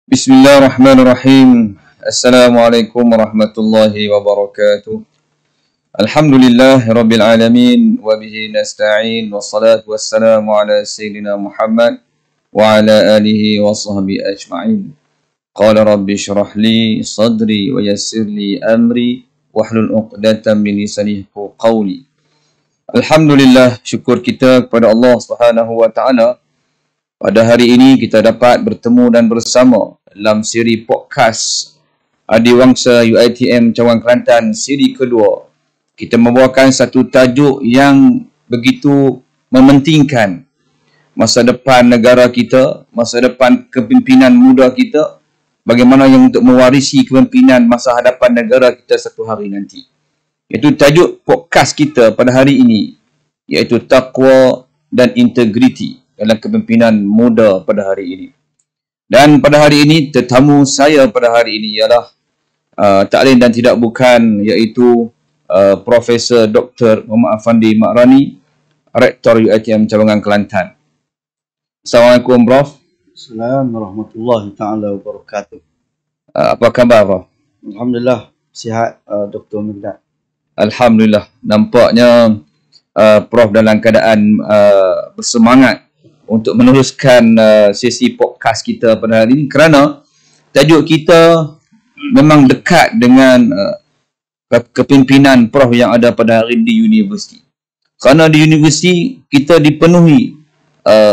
Bismillahirrahmanirrahim. Assalamualaikum warahmatullahi wabarakatuh. Alhamdulillah rabbil alamin wa bihi nasta'in wassalatu wassalamu ala sayyidina Muhammad wa ala alihi wa sahbihi ajma'in. Qala rabbi shrah li sadri wa yassir li amri wahlul 'uqdatam min lisani yafqahu qawli. Alhamdulillah, syukur kita kepada Allah Subhanahu wa taala. Pada hari ini kita dapat bertemu dan bersama dalam siri podcast Adiwangsa UiTM Cawangan Kelantan siri kedua. Kita membawakan satu tajuk yang begitu mementingkan masa depan negara kita, masa depan kepimpinan muda kita, bagaimana yang untuk mewarisi kepimpinan masa hadapan negara kita satu hari nanti. Itu tajuk podcast kita pada hari ini, iaitu taqwa dan integriti dalam kepimpinan muda pada hari ini. Dan pada hari ini, tetamu saya pada hari ini ialah tak lain dan tidak bukan iaitu Profesor Dr. Muhammad Afandi Makrani, Rektor UiTM Cawangan Kelantan. Assalamualaikum, Prof. Assalamualaikum warahmatullahi taala wabarakatuh. Apa khabar, Prof? Alhamdulillah, sihat Dr. Migdad. Alhamdulillah. Nampaknya Prof dalam keadaan bersemangat untuk meneruskan sesi podcast kita pada hari ini, kerana tajuk kita memang dekat dengan kepimpinan Prof yang ada pada hari ini di universiti. Kerana di universiti kita dipenuhi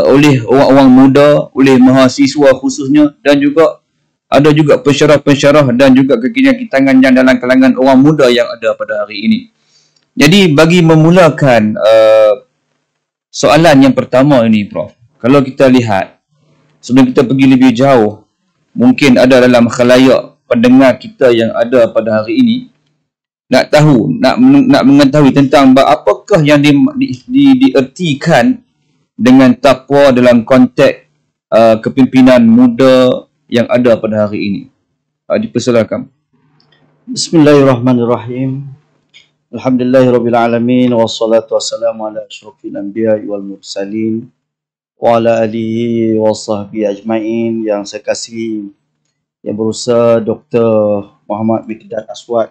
oleh orang-orang muda, oleh mahasiswa khususnya, dan juga ada juga pensyarah-pensyarah dan juga kekitangan yang dalam kalangan orang muda yang ada pada hari ini. Jadi bagi memulakan soalan yang pertama ini, Prof, kalau kita lihat, sebelum kita pergi lebih jauh, mungkin ada dalam khalayak pendengar kita yang ada pada hari ini nak tahu, nak mengetahui tentang apakah yang diertikan dengan taqwa dalam konteks kepimpinan muda yang ada pada hari ini. Dipersilakan. Bismillahirrahmanirrahim. Alhamdulillahirabbil alamin wassalatu wassalamu ala asyrofil anbiya'i wal mursalin wa ala alihi wa sahbihi ajma'in. Yang saya kasihi yang berusaha Dr. Muhammad Migdad Aswad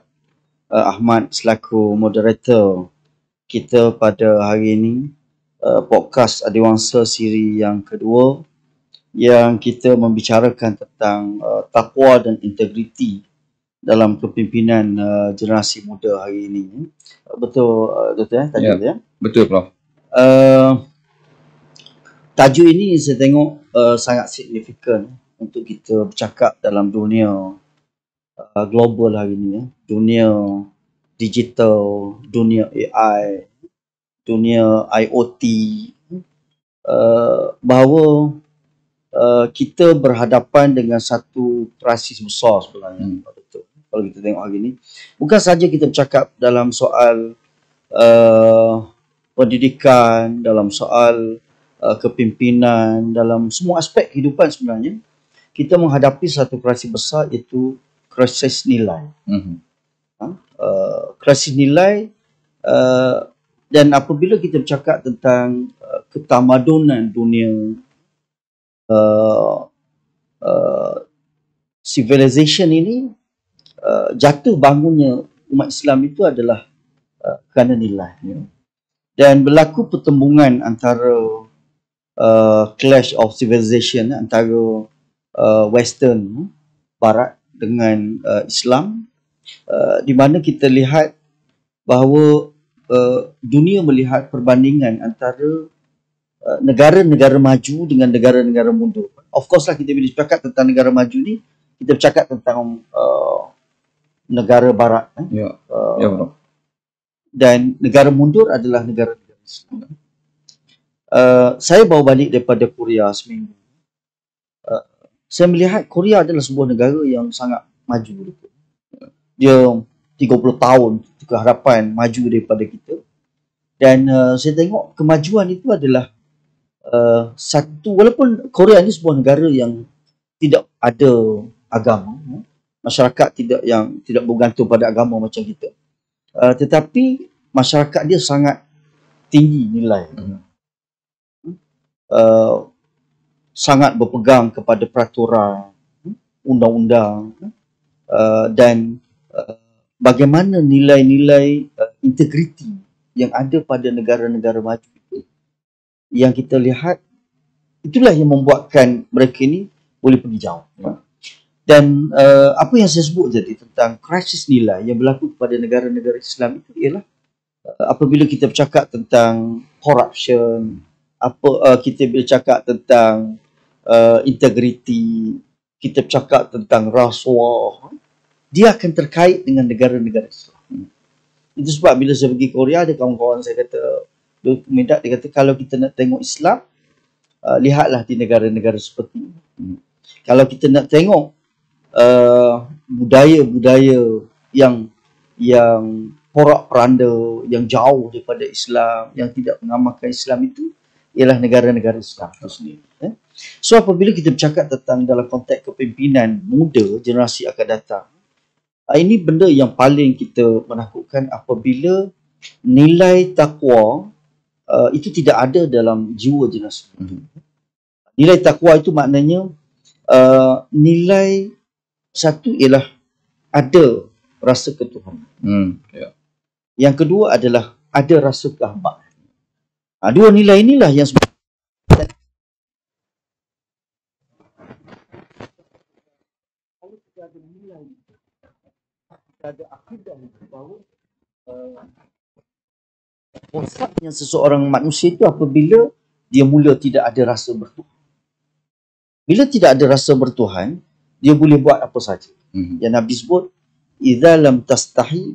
Ahmad selaku moderator kita pada hari ini, podcast Adiwangsa siri yang kedua, yang kita membicarakan tentang taqwa dan integriti dalam kepimpinan generasi muda hari ini. Betul, Doktor, tajuk ya? Betul, Prof. Tajuk ini saya tengok sangat signifikan untuk kita bercakap dalam dunia global hari ini, dunia digital, dunia AI, dunia IoT, bahawa kita berhadapan dengan satu krisis besar sebenarnya. Kalau kita tengok hari ini, bukan saja kita bercakap dalam soal pendidikan, dalam soal kepimpinan, dalam semua aspek kehidupan sebenarnya, kita menghadapi satu krisis besar, iaitu krisis nilai. Krisis nilai, dan apabila kita bercakap tentang ketamadunan dunia, civilization ini, jatuh bangunnya umat Islam itu adalah kerana nilai. Dan berlaku pertembungan antara clash of civilization antara Western, Barat dengan Islam, di mana kita lihat bahawa dunia melihat perbandingan antara negara-negara maju dengan negara-negara mundur. Of course lah, kita bila bercakap tentang negara maju ni, kita bercakap tentang negara Barat. Dan negara mundur adalah negara-negara Islam. Saya bawa balik daripada Korea seminggu. Saya melihat Korea adalah sebuah negara yang sangat maju. Dia 30 tahun kehadapan maju daripada kita. Dan saya tengok kemajuan itu adalah satu, walaupun Korea ini sebuah negara yang tidak ada agama, masyarakat tidak bergantung pada agama macam kita, tetapi masyarakat dia sangat tinggi nilai, sangat berpegang kepada peraturan, undang-undang, dan bagaimana nilai-nilai integriti yang ada pada negara-negara maju itu, yang kita lihat itulah yang membuatkan mereka ini boleh pergi jauh. Dan apa yang saya sebut tadi tentang krisis nilai yang berlaku pada negara-negara Islam itu ialah apabila kita bercakap tentang corruption, kita bercakap tentang integriti, kita bercakap tentang rasuah, dia akan terkait dengan negara-negara Islam. Itu sebab bila saya pergi Korea, ada kawan-kawan saya kata, dia kata kalau kita nak tengok Islam, lihatlah di negara-negara seperti ini. Kalau kita nak tengok budaya-budaya yang porak-peranda, yang jauh daripada Islam, yang tidak mengamalkan Islam itu, ialah negara-negara Islam itu sendiri. So apabila kita bercakap tentang dalam konteks kepimpinan muda, generasi akan datang, ini benda yang paling kita menakutkan apabila nilai takwa itu tidak ada dalam jiwa generasi. Nilai takwa itu maknanya nilai satu ialah ada rasa ketuhanan. Yang kedua adalah ada rasa kehambaan. Dua nilai inilah yang kalau kita ada nilai, kita ada akidah bahawa rosaknya seseorang manusia itu apabila dia mula tidak ada rasa bertuhan. Bila tidak ada rasa bertuhan, dia boleh buat apa saja. Yang Nabi sebut, idza lam tastahi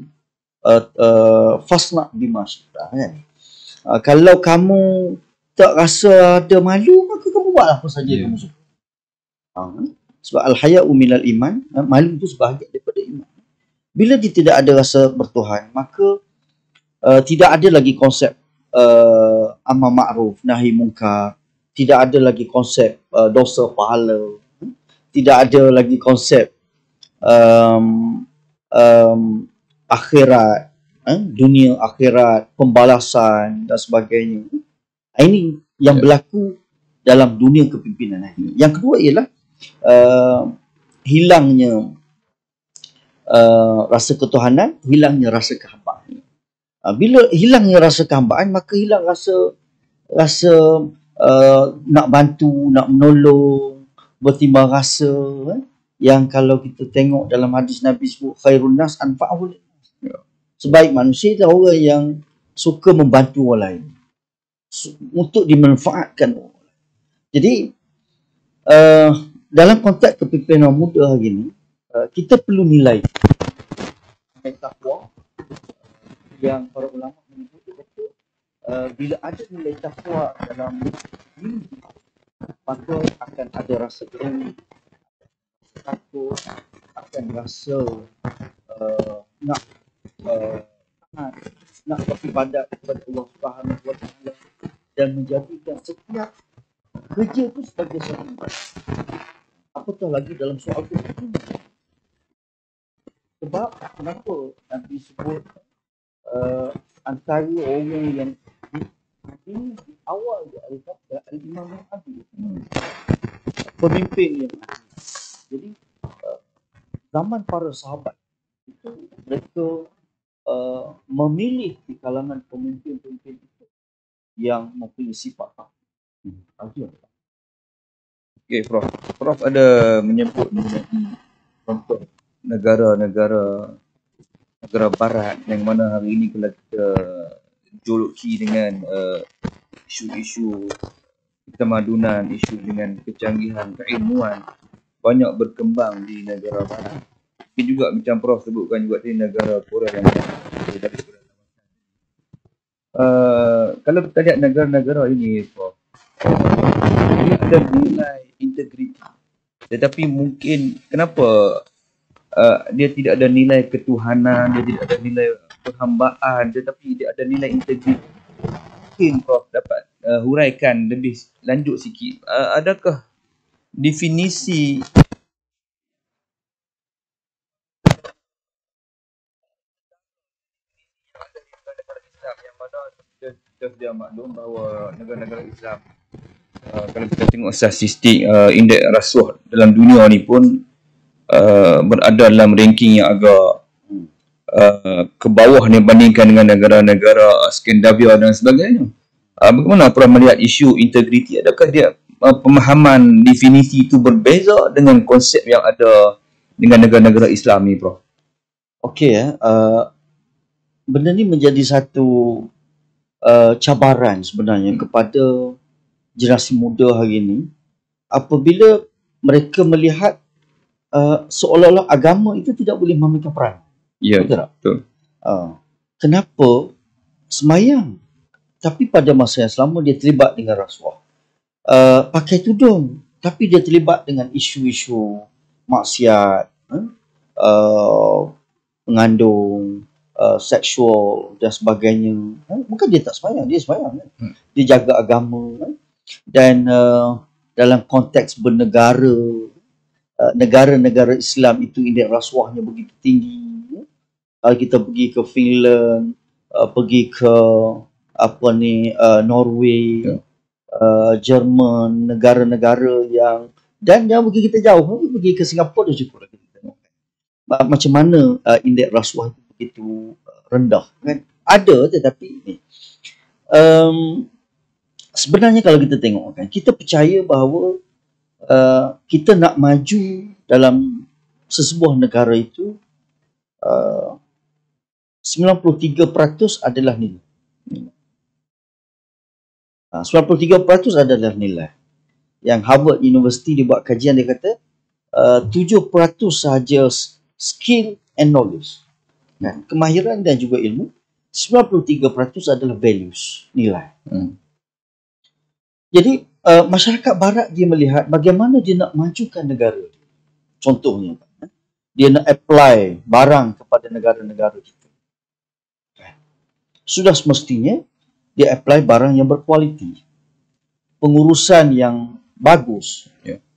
fasna bima syi'ta, kan? Kalau kamu tak rasa ada malu, maka kamu buat apa saja kamu suka. Sebab al-haya'u minal iman, malu itu sebahagian daripada iman. Bila dia tidak ada rasa bertuhan, maka tidak ada lagi konsep amar ma'ruf, nahi munkar. Tidak ada lagi konsep dosa pahala. Tidak ada lagi konsep akhirat, dunia akhirat, pembalasan dan sebagainya. Ini yang berlaku dalam dunia kepimpinan ini. Yang kedua ialah hilangnya rasa ketuhanan, hilangnya rasa kehambaan. Bila hilangnya rasa kehambaan, maka hilang rasa nak bantu, nak menolong, bertimbang rasa, yang kalau kita tengok dalam hadis Nabi sebut khairun nas anfa'uhum linnas. Sebaik manusia adalah orang yang suka membantu orang lain untuk dimanfaatkan orang lain. Jadi dalam konteks kepimpinan muda hari ini, kita perlu nilai takwa yang para ulama menyebut itu, bila ada nilai takwa dalam diri, maka akan ada rasa gering, takut, akan rasa nak beribadat kepada Allah Subhanahu wa Ta'ala dan menjadikan setiap kerja itu sebagai satu ibadah. Apatah lagi dalam soal kepimpinan. Sebab kenapa Nabi sebut antara orang yang di awal al-imam yang adil, pemimpin yang adil. Jadi zaman para sahabat itu mereka memilih di kalangan pemimpin-pemimpin itu yang mempunyai sifat adil. Okey, Prof ada menyebut contoh negara-negara barat yang mana hari ini kalau kita juluki dengan isu-isu ketamadunan, isu dengan kecanggihan keilmuan banyak berkembang di negara barat. Tapi juga macam Prof sebutkan juga di negara Korea yang dari kalau kita lihat negara-negara ini, Prof, dia ada nilai integriti, tetapi mungkin kenapa dia tidak ada nilai ketuhanan, dia tidak ada nilai perhambaan, tetapi dia ada nilai integriti. Mungkin Prof dapat huraikan lebih lanjut sikit, adakah definisi negara-negara Islam yang mana kita sudah maklum bahawa negara-negara Islam, kalau kita tengok statistik indeks rasuah dalam dunia ni pun berada dalam ranking yang agak ke bawah ni bandingkan dengan negara-negara Skandinavia dan sebagainya. Bagaimana Prof melihat isu integriti? Adakah dia pemahaman definisi itu berbeza dengan konsep yang ada dengan negara-negara Islam ni, Prof? Okey, benda ni menjadi satu cabaran sebenarnya kepada generasi muda hari ini apabila mereka melihat seolah-olah agama itu tidak boleh memainkan peran. Ya, betul. Kenapa semayang tapi pada masa yang sama dia terlibat dengan rasuah, pakai tudung tapi dia terlibat dengan isu-isu maksiat, mengandung, seksual dan sebagainya. Bukan dia tak semayang, dia semayang kan? Dia jaga agama kan? Dan dalam konteks bernegara, negara-negara Islam itu indeks rasuahnya begitu tinggi. Kalau kita pergi ke Finland, pergi ke Norway, Jerman, negara-negara yang, dan yang pergi kita jauh, pergi ke Singapura dah cukup lagi kita tengok macam mana indeks rasuah itu begitu rendah kan. Ada tetapi ni sebenarnya kalau kita tengok kan, kita percaya bahawa kita nak maju dalam sesebuah negara itu 93% adalah nilai. 93% adalah nilai. Yang Harvard University dia buat kajian, dia kata 7% sahaja skill and knowledge, kan? Kemahiran dan juga ilmu. 93% adalah values, nilai. Jadi masyarakat barat dia melihat bagaimana dia nak majukan negara. Contohnya dia nak apply barang kepada negara-negara kita. Sudah semestinya dia apply barang yang berkualiti, pengurusan yang bagus,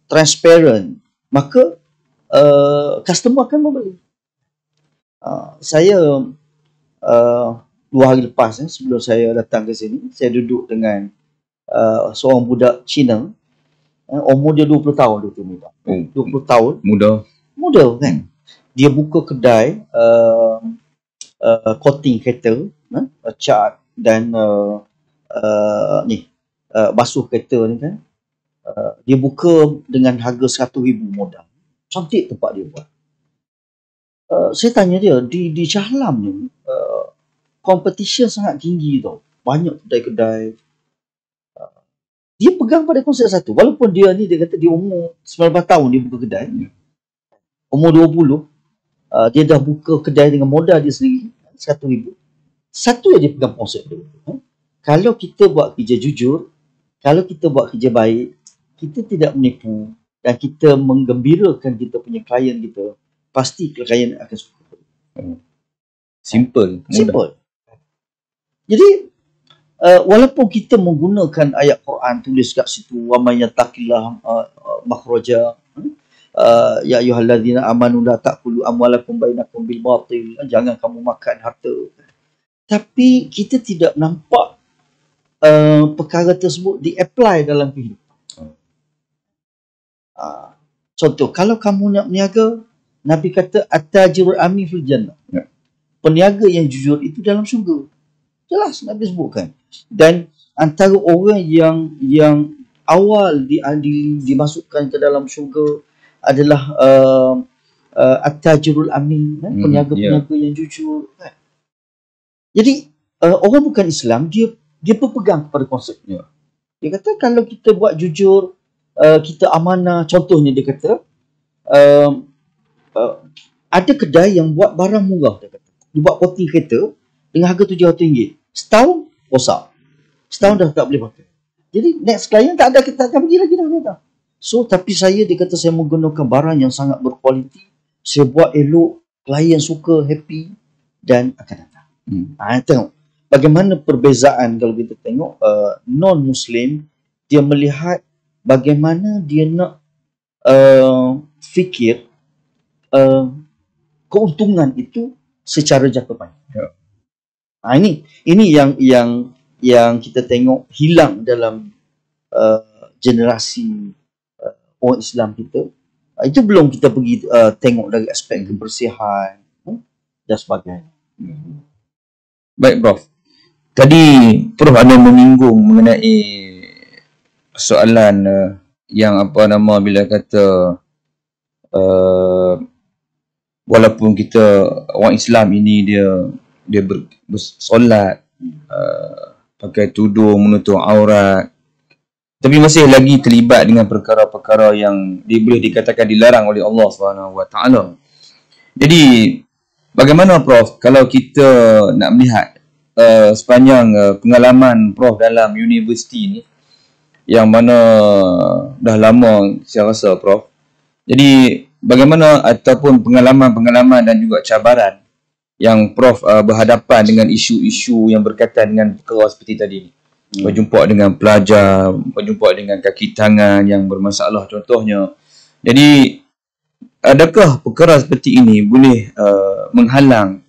transparent, maka customer akan membeli. Saya 2 hari lepas sebelum saya datang ke sini, saya duduk dengan seorang budak Cina, umur dia 20 tahun tu ni, 20 tahun. Muda kan. Dia buka kedai coating kereta, cat dan basuh kereta ni kan. Dia buka dengan harga 1,000 modal. Cantik tempat dia buat. Saya tanya dia, di Shah Alam ni competition sangat tinggi tau. Banyak kedai-kedai. Dia pegang pada konsep satu. Walaupun dia ni, dia kata dia umur 19 tahun dia buka kedai. Umur 20, dia dah buka kedai dengan modal dia sendiri 1,000. Satu yang dia pegang konsep dia. Kalau kita buat kerja jujur, kalau kita buat kerja baik, kita tidak menipu dan kita menggembirakan kita punya klien kita, pasti klien akan suka. Simple. Jadi walaupun kita menggunakan ayat Quran tulis kat situ, wa may yattaqillah makhraja, ya ayyuhallazina amanu la ta'kulu amwalakum bainakum bil batil, jangan kamu makan harta. Tapi kita tidak nampak perkara tersebut di-apply dalam kehidupan. Contoh, kalau kamu nak berniaga, Nabi kata at-tajirul amin fil jannah. Peniaga yang jujur itu dalam syurga. Jelas Nabi sebutkan. Dan antara orang yang awal dimasukkan ke dalam syurga adalah at-tajirul amin, peniaga-peniaga yang jujur. Jadi orang bukan Islam, dia berpegang pada konsepnya. Dia kata kalau kita buat jujur, kita amanah. Contohnya dia kata ada kedai yang buat barang murah, dia kata. Dia buat coating kereta dengan harga RM700. Setahun rosak. Setahun dah tak boleh pakai. Jadi next client tak akan pergi lagi dah. So tapi dia kata saya menggunakan barang yang sangat berkualiti. Saya buat elok, klien suka, happy dan akan datang. Tengok bagaimana perbezaan kalau kita tengok non-Muslim, dia melihat bagaimana dia nak fikir keuntungan itu secara jangka panjang. Ini yang kita tengok hilang dalam generasi orang Islam kita. Itu belum kita pergi tengok dari aspek kebersihan dan sebagainya. Baik Prof. Tadi Prof ada menyinggung mengenai soalan yang apa nama bila kata walaupun kita orang Islam ini dia bersolat, pakai tudung, menutup aurat, tapi masih lagi terlibat dengan perkara-perkara yang boleh dikatakan dilarang oleh Allah SWT. Jadi bagaimana Prof kalau kita nak melihat sepanjang pengalaman Prof dalam universiti ni, yang mana dah lama saya rasa Prof. Jadi bagaimana ataupun pengalaman-pengalaman dan juga cabaran yang Prof berhadapan dengan isu-isu yang berkaitan dengan perkara seperti tadi ni. Berjumpa dengan pelajar, berjumpa dengan kaki tangan yang bermasalah contohnya. Jadi adakah perkara seperti ini boleh menghalang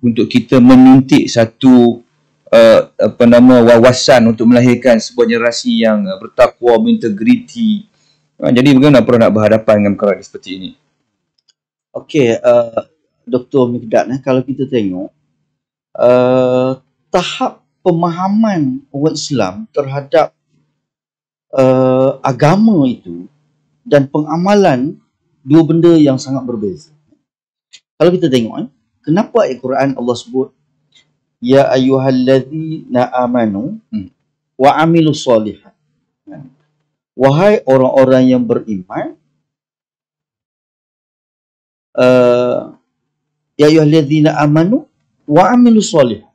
untuk kita menyuntik satu wawasan untuk melahirkan sebuah generasi yang bertakwa, berintegriti. Jadi bagaimana Prof nak berhadapan dengan perkara seperti ini? Okey, Dr. Mikdad, kalau kita tengok tahap pemahaman orang Islam terhadap agama itu dan pengamalan dua benda yang sangat berbeza. Kalau kita tengok, kenapa ayat Quran Allah sebut ya ayyuhallazina amanu wa amilus solihat. Wahai orang-orang yang beriman, ya ayyuhallazina amanu wa amilus solihat.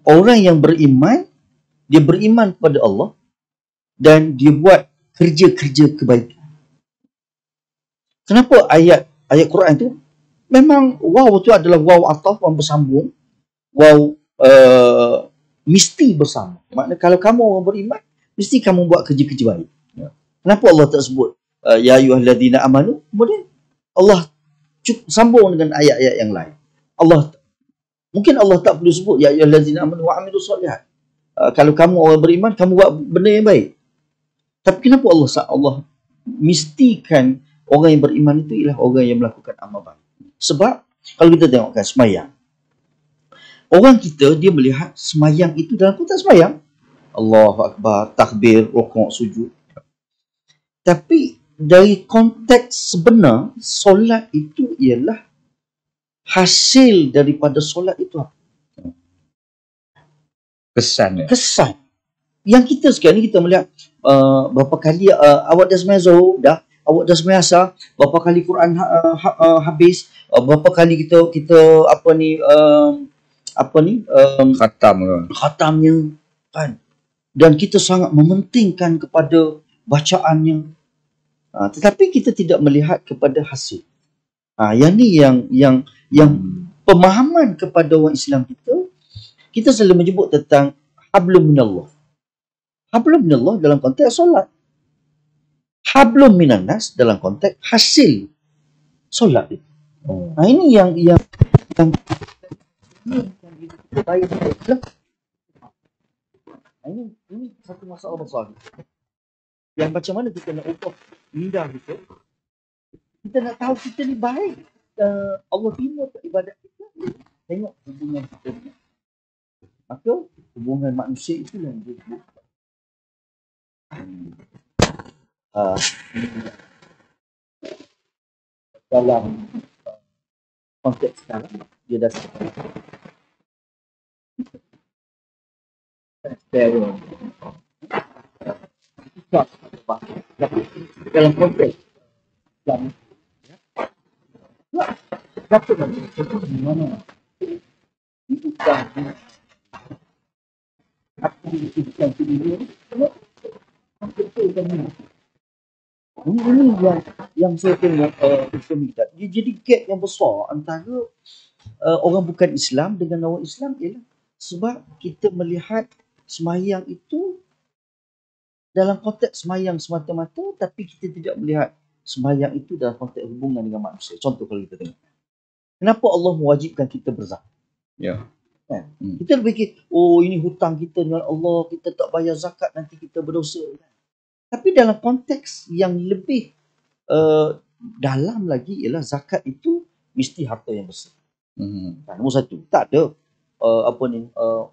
Orang yang beriman, dia beriman kepada Allah dan dia buat kerja-kerja kebaikan. Kenapa ayat Quran tu memang waw tu adalah waw ataf yang bersambung, waw mesti bersama. Maknanya kalau kamu orang beriman, mesti kamu buat kerja-kerja baik. Kenapa Allah tak sebut ya ayyuhallazina amanu, kemudian Allah sambung dengan ayat-ayat yang lain. Mungkin Allah tak perlu sebut ya ayyuhallazina amanu wa amilus solihat. Kalau kamu orang beriman, kamu buat benda yang baik. Tapi kenapa Allah mestikan orang yang beriman itu ialah orang yang melakukan amal baik? Sebab kalau kita tengokkan semayang, orang kita dia melihat semayang itu dalam konteks semayang, Allahu Akbar, takbir, rukuk, sujud. Tapi dari konteks sebenar, solat itu ialah hasil daripada solat itu apa? Kesan. Kesan. Yang kita sekarang ni kita melihat berapa kali awak dah sembahyang Zuhur, awak dah sembahyang Asar, berapa kali Quran habis, berapa kali kita khatamnya kan. Dan kita sangat mementingkan kepada bacaannya. Tetapi kita tidak melihat kepada hasil. Yang ni yang pemahaman kepada orang Islam kita selalu menyebut tentang hablum minallah. Hablum minallah dalam konteks solat. Hablum minannas dalam konteks hasil solat itu. Ini yang kita bayar. Ini satu masalah besar. Yang macam mana kita nak ubah minda kita. Kita nak tahu kita ni baik. Allah terima ibadat kita. Tengok hubungan kita. Maka hubungan manusia itulah yang dia dalam konteks sekarang dia dah dalam konteks dan siapa nak cakap di mana itu dah aku istilah ini ini yang saya tengok dia jadi gap yang besar antara orang bukan Islam dengan orang Islam ialah sebab kita melihat semayang itu dalam konteks semayang semata-mata, tapi kita tidak melihat semayang itu dalam konteks hubungan dengan manusia. Contoh kalau kita tengok, kenapa Allah mewajibkan kita berzakat? Kita berfikir, ini hutang kita dengan Allah, kita tak bayar zakat nanti kita berdosa. Tapi dalam konteks yang lebih dalam lagi ialah zakat itu mesti harta yang bersih. Nombor satu, tak ada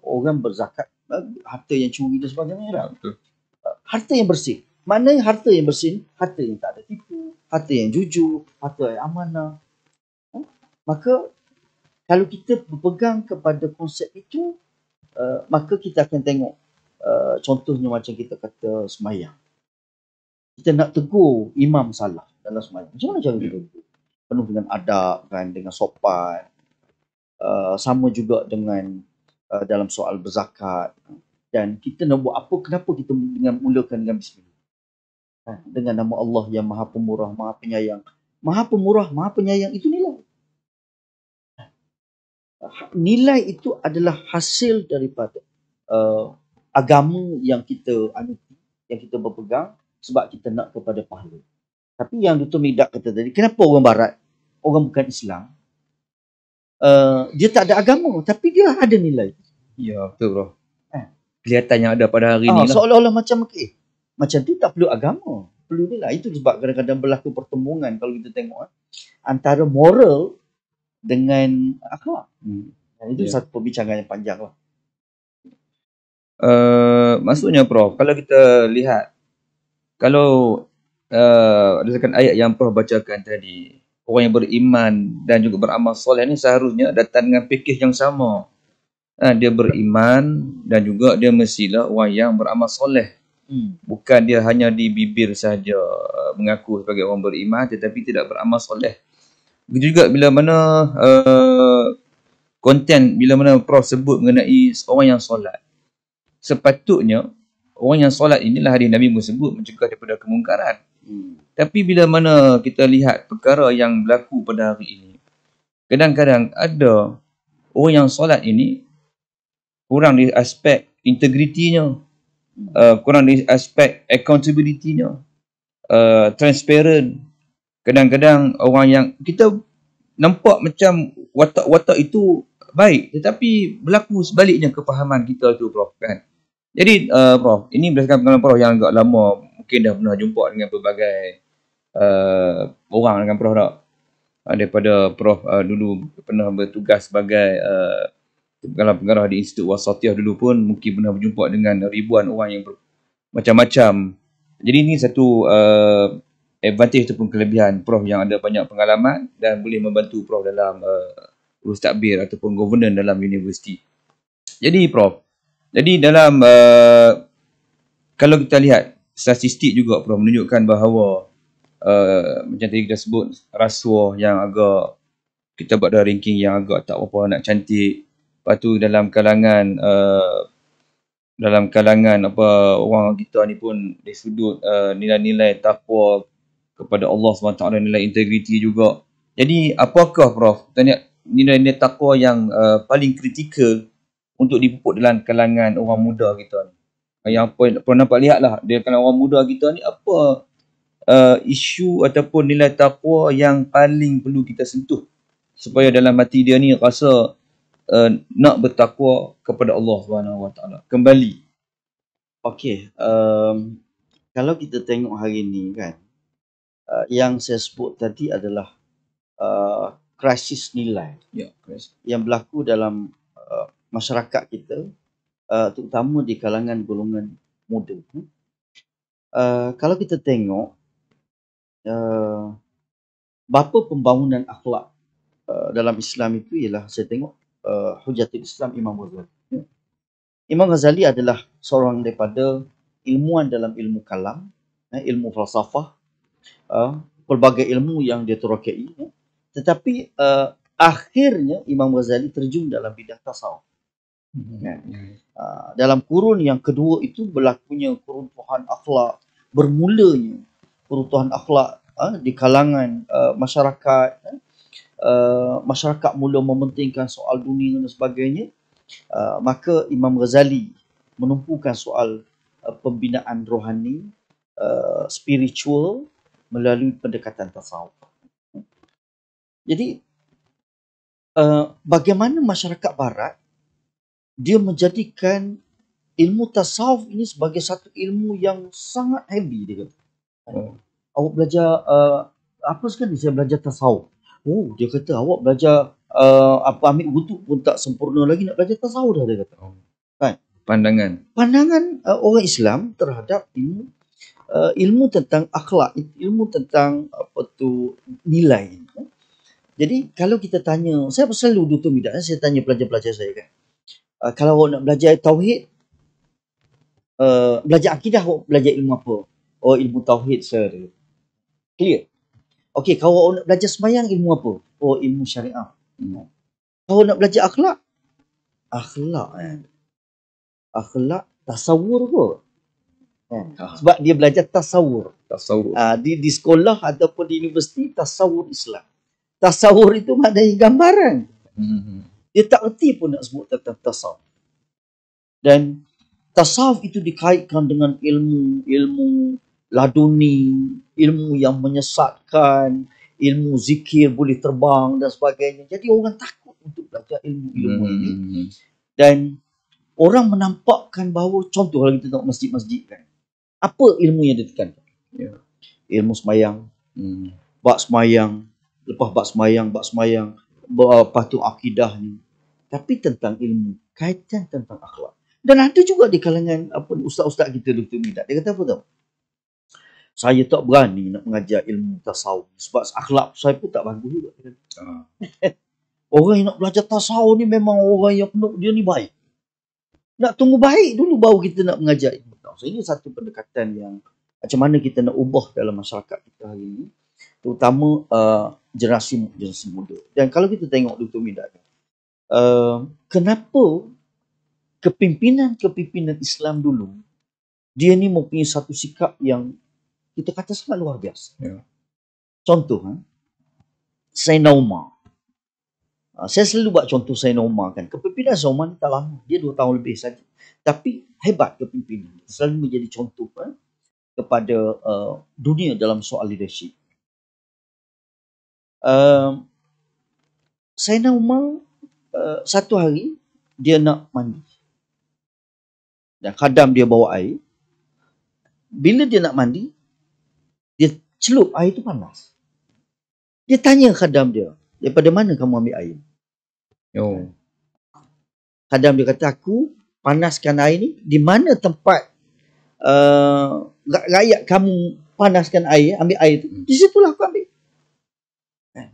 orang berzakat harta yang curi dan sebagainya. Harta yang bersih. Mana harta yang bersih? Harta yang tak ada tipu, harta yang jujur, harta yang amanah. Maka kalau kita berpegang kepada konsep itu, maka kita akan tengok contohnya macam kita kata semayang. Kita nak tegur imam salah dalam semayang. Macam mana cara kita tegur? Penuh dengan adab kan, dengan sopan. Sama juga dengan dalam soal berzakat. Dan kita nak buat apa, kenapa kita mulakan dengan bismillah? Dengan nama Allah yang Maha Pemurah, Maha Penyayang. Maha Pemurah, Maha Penyayang itu nilai. Nilai itu adalah hasil daripada agama yang kita anuti, yang kita berpegang sebab kita nak kepada pahala. Tapi yang Dr. Midak kata tadi, kenapa orang Barat, orang bukan Islam, dia tak ada agama tapi dia ada nilai. Ya, betul bro. Kelihatan yang ada pada hari ni lah. Seolah-olah macam macam tu tak perlu agama, perlu nilai. Itu sebab kadang-kadang berlaku pertemuan kalau kita tengok antara moral dengan akhlak. Itu satu perbincangan yang panjang lah. Maksudnya Prof, kalau kita lihat, kalau berdasarkan ayat yang Prof bacakan tadi, orang yang beriman dan juga beramal soleh ni seharusnya datang dengan fikih yang sama. Dia beriman dan juga dia mestilah orang yang beramal soleh. Bukan dia hanya di bibir saja mengaku sebagai orang beriman tetapi tidak beramal soleh. Begitu juga bila mana konten, bila mana Prof sebut mengenai orang yang solat. Sepatutnya orang yang solat inilah hadis Nabi sebut mencegah daripada kemungkaran. Tapi bila mana kita lihat perkara yang berlaku pada hari ini, kadang-kadang ada orang yang solat ini kurang di aspek integritinya, kurang di aspek accountability-nya, transparent. Kadang-kadang orang yang kita nampak macam watak-watak itu baik, tetapi berlaku sebaliknya kefahaman kita tu Prof kan. Jadi Prof, ini berdasarkan pengalaman Prof yang agak lama, mungkin dah pernah jumpa dengan pelbagai orang dengan Prof tak? Daripada Prof dulu pernah bertugas sebagai pengarah di Institut Wasatiyah dulu pun mungkin pernah berjumpa dengan ribuan orang yang macam-macam. Jadi ini satu advantage ataupun kelebihan Prof yang ada banyak pengalaman dan boleh membantu Prof dalam urus takbir ataupun governance dalam universiti. Jadi Prof, jadi dalam kalau kita lihat statistik juga Prof menunjukkan bahawa macam tadi kita sebut rasuah yang agak, kita buat dah ranking yang agak tak apa nak cantik. Lepas tu dalam kalangan apa orang kita ni pun dari sudut nilai-nilai takwa kepada Allah SWT, nilai integriti juga. Jadi apakah Prof nilai-nilai takwa yang paling kritikal untuk dipupuk dalam kalangan orang muda kita ni? Yang pernah nampak lihat lah, dia kalangan orang muda kita ni apa isu ataupun nilai takwa yang paling perlu kita sentuh supaya dalam hati dia ni rasa nak bertakwa kepada Allah SWT kembali. Okey, kalau kita tengok hari ni kan, yang saya sebut tadi adalah krisis nilai yang berlaku dalam masyarakat kita, terutama di kalangan golongan muda. Kalau kita tengok bapa pembangunan akhlak dalam Islam itu ialah, saya tengok Hujatul Islam Imam Ghazali. Imam Ghazali adalah seorang daripada ilmuwan dalam ilmu kalam, ilmu falsafah, pelbagai ilmu yang dia terokai. Tetapi akhirnya Imam Ghazali terjun dalam bidang tasawuf. Dalam kurun yang kedua itu berlakunya keruntuhan akhlak, bermulanya keruntuhan akhlak di kalangan masyarakat. Masyarakat mula mementingkan soal dunia dan sebagainya. Maka Imam Ghazali menumpukan soal pembinaan rohani, spiritual melalui pendekatan tasawuf. Jadi bagaimana masyarakat barat dia menjadikan ilmu tasawuf ini sebagai satu ilmu yang sangat heavy dia kata. Awak belajar apa sekali saya belajar tasawuf. Oh, dia kata awak belajar ambil wudu pun tak sempurna lagi nak belajar tasawuf dah, dia kata. Kan? Pandangan orang Islam terhadap ilmu tentang akhlak, ilmu tentang nilai. Jadi kalau kita tanya, saya selalu Dr. Midah, saya tanya pelajar-pelajar saya kan. Kalau awak nak belajar tauhid, belajar akidah, awak belajar ilmu apa? Oh, ilmu tauhid, sir. Clear. Okey, kalau awak nak belajar sembahyang, ilmu apa? Oh, ilmu syariah. Kalau nak belajar akhlak, akhlak tasawur kot. Sebab dia belajar tasawur. Di sekolah ataupun di universiti, tasawur Islam. Tasawur itu maknanya gambaran. Dia tak erti pun nak sebut tentang tasawuf. Dan tasawuf itu dikaitkan dengan ilmu laduni, ilmu yang menyesatkan, ilmu zikir boleh terbang dan sebagainya. Jadi orang takut untuk belajar ilmu-ilmu ini. Dan orang menampakkan bahawa, contoh kalau kita tengok masjid-masjid kan, apa ilmu yang ditekankan? Ilmu semayang, bab semayang, lepas bab semayang, lepas tu akidahnya. Tapi tentang ilmu, kaitan tentang akhlak. Dan ada juga di kalangan ustaz-ustaz kita, Dr. Midah, dia kata apa tahu? Saya tak berani nak mengajar ilmu tasawuf sebab akhlak saya pun tak bagus juga. Orang yang nak belajar tasawuf ni memang orang yang dia ni baik. Nak tunggu baik dulu baru kita nak mengajar ilmu tasawuf. Ini satu pendekatan yang macam mana kita nak ubah dalam masyarakat kita hari ini, terutama generasi muda. Dan kalau kita tengok Dr. Midah, kenapa kepimpinan Islam dulu dia ni mempunyai satu sikap yang kita kata sangat luar biasa. Contoh, Sayyidina Umar. Saya selalu buat contoh Sayyidina Umar kan. Kepimpinan Sayyidina Umar ni tak lama. Dia 2 tahun lebih saja. Tapi hebat kepimpinan. Selalu menjadi contoh kepada dunia dalam soal leadership. Sayyidina Umar satu hari dia nak mandi. Dan khadam dia bawa air. Bila dia nak mandi, dia celup air itu panas. Dia tanya khadam dia, daripada mana kamu ambil air? Khadam dia kata, aku panaskan air ni, di mana tempat rakyat kamu panaskan air, ambil air tu, di situlah aku ambil.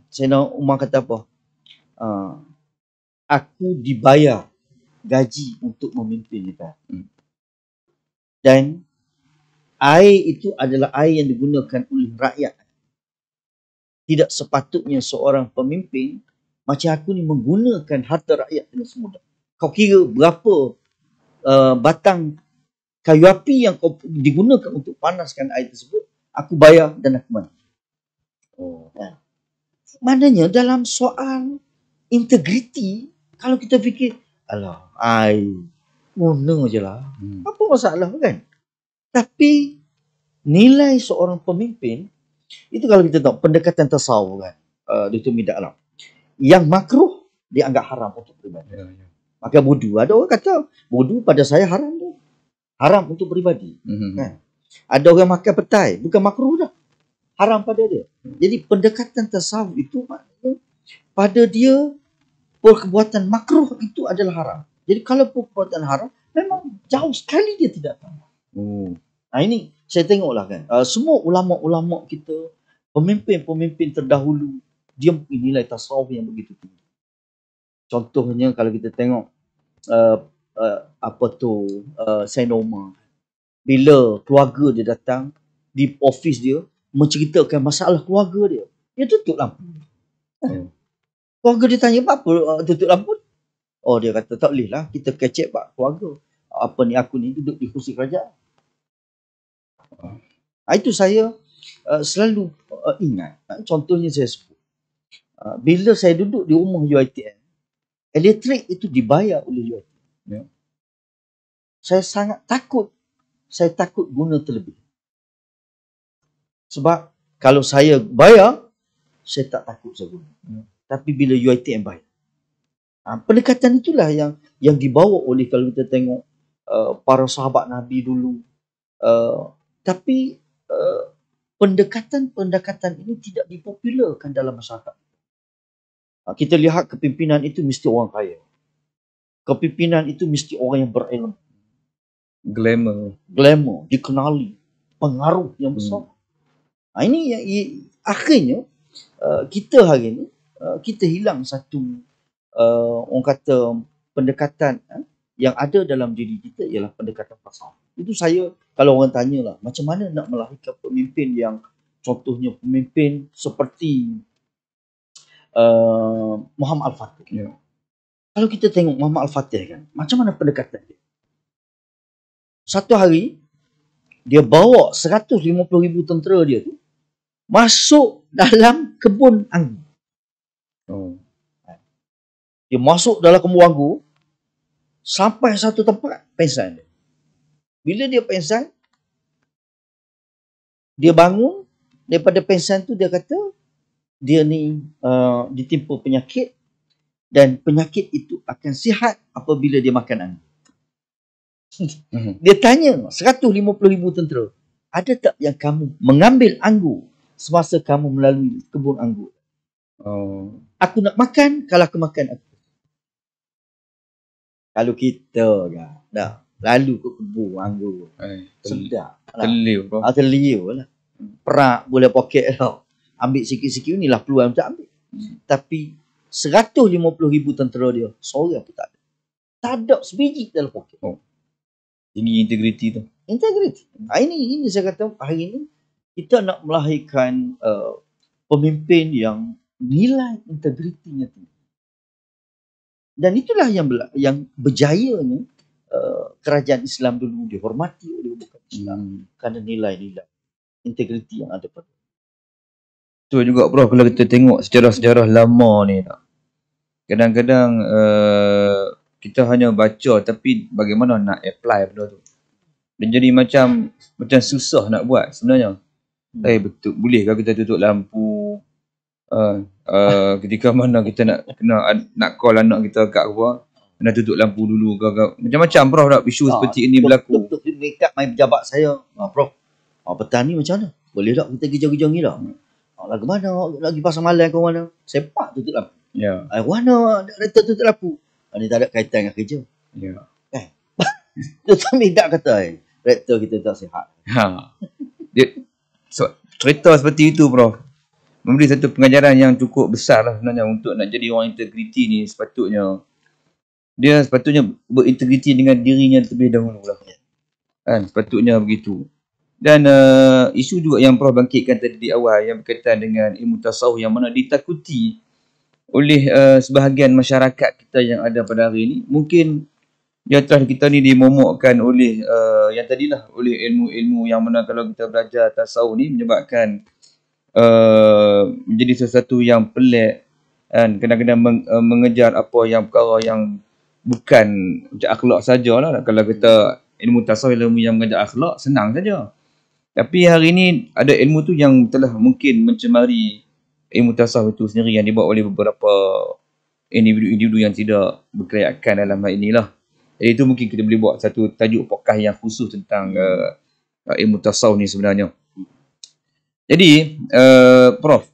Sayyidina Umar kata apa? Aku dibayar gaji untuk memimpin kita. Dan air itu adalah air yang digunakan oleh rakyat. Tidak sepatutnya seorang pemimpin macam aku ni menggunakan harta rakyat dengan semudah. Kau kira berapa batang kayu api yang kau digunakan untuk panaskan air tersebut, aku bayar dan aku mandi. Maknanya dalam soal integriti, kalau kita fikir, alah, air, guna je lah. Apa masalah kan? Tapi nilai seorang pemimpin, itu kalau kita tahu pendekatan tasawuf kan, Dr. Midah Alam, yang makruh dianggap haram untuk peribadi. Maka wudu, ada orang kata wudu pada saya haram tu, haram untuk peribadi. Kan? Ada orang makan petai, bukan makruh dah, haram pada dia. Jadi pendekatan tasawuf itu maknanya pada dia perbuatan makruh itu adalah haram. Jadi kalau perbuatan haram, memang jauh sekali dia tidak tahu. Nah ini saya tengoklah kan, semua ulama-ulama kita, pemimpin-pemimpin terdahulu, dia mempunyai nilai tasawuf yang begitu tinggi. Contohnya kalau kita tengok Sayyidina Umar, bila keluarga dia datang di ofis dia menceritakan masalah keluarga dia, dia tutup lampu. Keluarga dia tanya, apa tutup lampu? Oh, dia kata tak boleh lah, kita kecek keluarga. Aku ni duduk di kursi kerajaan. Itu saya selalu ingat. Contohnya saya sebut, bila saya duduk di rumah UiTM, elektrik itu dibayar oleh UiTM. Saya sangat takut. Saya takut guna terlebih. Sebab kalau saya bayar, saya tak takut saya guna. Tapi bila UiTM bayar, pendekatan itulah yang dibawa oleh, kalau kita tengok para sahabat Nabi dulu. Tapi pendekatan-pendekatan ini tidak dipopularkan dalam masyarakat. Kita lihat kepimpinan itu mesti orang kaya. Kepimpinan itu mesti orang yang berilmu. Glamour, dikenali, pengaruh yang besar. Ini akhirnya kita hari ini kita hilang satu orang kata pendekatan yang ada dalam diri kita ialah pendekatan falsafah. Itu saya, kalau orang tanyalah macam mana nak melahirkan pemimpin yang contohnya pemimpin seperti Muhammad Al-Fatih. Ya. Kalau kita tengok Muhammad Al-Fatih kan, macam mana pendekatan dia? Satu hari dia bawa 150,000 tentera dia tu masuk dalam kebun anggur. Dia masuk dalam kebun anggur sampai satu tempat pengsan dia. Bila dia pengsan, dia bangun daripada pengsan tu, dia kata dia ni ditimpa penyakit dan penyakit itu akan sihat apabila dia makan anggur. Dia tanya 150,000 tentera, ada tak yang kamu mengambil anggur semasa kamu melalui kebun anggur? Aku nak makan, kalau aku makan aku. Kalau kita dah lalu ke kebun anggur, sedap. Terliur lah. Perak boleh poket tau. Ambil sikit-sikit inilah peluang untuk ambil. Tapi 150,000 tentera dia, seorang pun tak ada. Tak ada sebiji dalam poket. Ini integriti tu. Integriti. Ini saya kata hari ini kita nak melahirkan pemimpin yang nilai integritinya tinggi. Dan itulah yang berjayanya kerajaan Islam dulu dihormati oleh umat Islam kerana nilai-nilai integriti yang ada pada. Tu juga bro, kalau kita tengok sejarah-sejarah lama ni tak. Kadang-kadang kita hanya baca tapi bagaimana nak apply benda tu. Dan jadi macam susah nak buat sebenarnya. Betul, bolehkah kita tutup lampu ketika mana kita nak call anak kita kat luar, kena tutup lampu dulu ke. Macam-macam bro tak isu seperti ini berlaku. Dekat main pejabat saya, bro, petani macam mana? Boleh tak kita kerja-kerja ni dah? Lagi mana? Lagi pasal malam ke mana? Sepak tutup lampu. Ya. Mana rektor tutup lampu? Ini tak ada kaitan dengan kerja. Ya. Tetapi tak kata rektor kita tak sihat. Cerita seperti itu bro, memberi satu pengajaran yang cukup besar lah sebenarnya untuk nak jadi orang integriti ni. Dia sepatutnya berintegriti dengan dirinya terlebih dahulu lah. Sepatutnya begitu. Dan isu juga yang Prof bangkitkan tadi di awal yang berkaitan dengan ilmu tasawuf yang mana ditakuti oleh sebahagian masyarakat kita yang ada pada hari ini. Mungkin di atas kita ni dimomokkan oleh yang tadilah, oleh ilmu-ilmu yang mana kalau kita belajar tasawuf ni menyebabkan menjadi sesuatu yang pelik dan kadang-kadang mengejar apa yang perkara yang bukan macam akhlak sajalah. Kalau kita ilmu tasawuf, ilmu yang mengajar akhlak, senang saja. Tapi hari ini ada ilmu tu yang telah mungkin mencemari ilmu tasawuf itu sendiri yang dibawa oleh beberapa individu-individu yang tidak berkelayakan dalam hal inilah. Jadi itu mungkin kita boleh buat satu tajuk podcast yang khusus tentang ilmu tasawuf ni sebenarnya. Jadi Prof,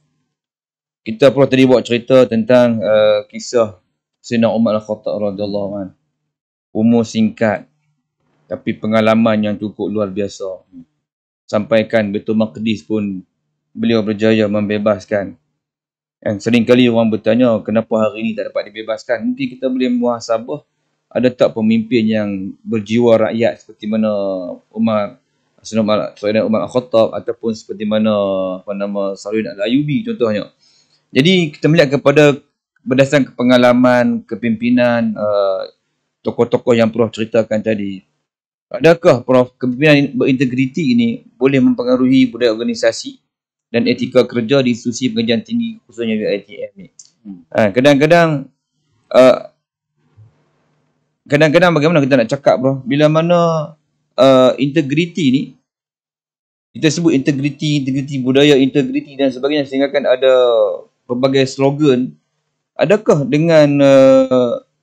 Prof tadi buat cerita tentang kisah Sayyidina Umar Al-Khattab radhiyallahu anhu. Umur singkat tapi pengalaman yang cukup luar biasa. Sampaikan Baitul Maqdis pun beliau berjaya membebaskan. Dan seringkali orang bertanya kenapa hari ini tak dapat dibebaskan. Mungkin kita boleh muhasabah, ada tak pemimpin yang berjiwa rakyat seperti mana Sayyidina Umar Al-Khattab ataupun seperti mana Salahuddin Al-Ayyubi contohnya. Jadi kita melihat kepada berdasarkan pengalaman kepimpinan tokoh-tokoh yang Prof ceritakan tadi. Adakah Prof kepimpinan berintegriti ini boleh mempengaruhi budaya organisasi dan etika kerja di institusi pengajian tinggi khususnya UiTM ni? Kadang-kadang bagaimana kita nak cakap bro, bila mana integriti ni, kita sebut integriti budaya, integriti dan sebagainya, sehingga kan ada pelbagai slogan. Adakah dengan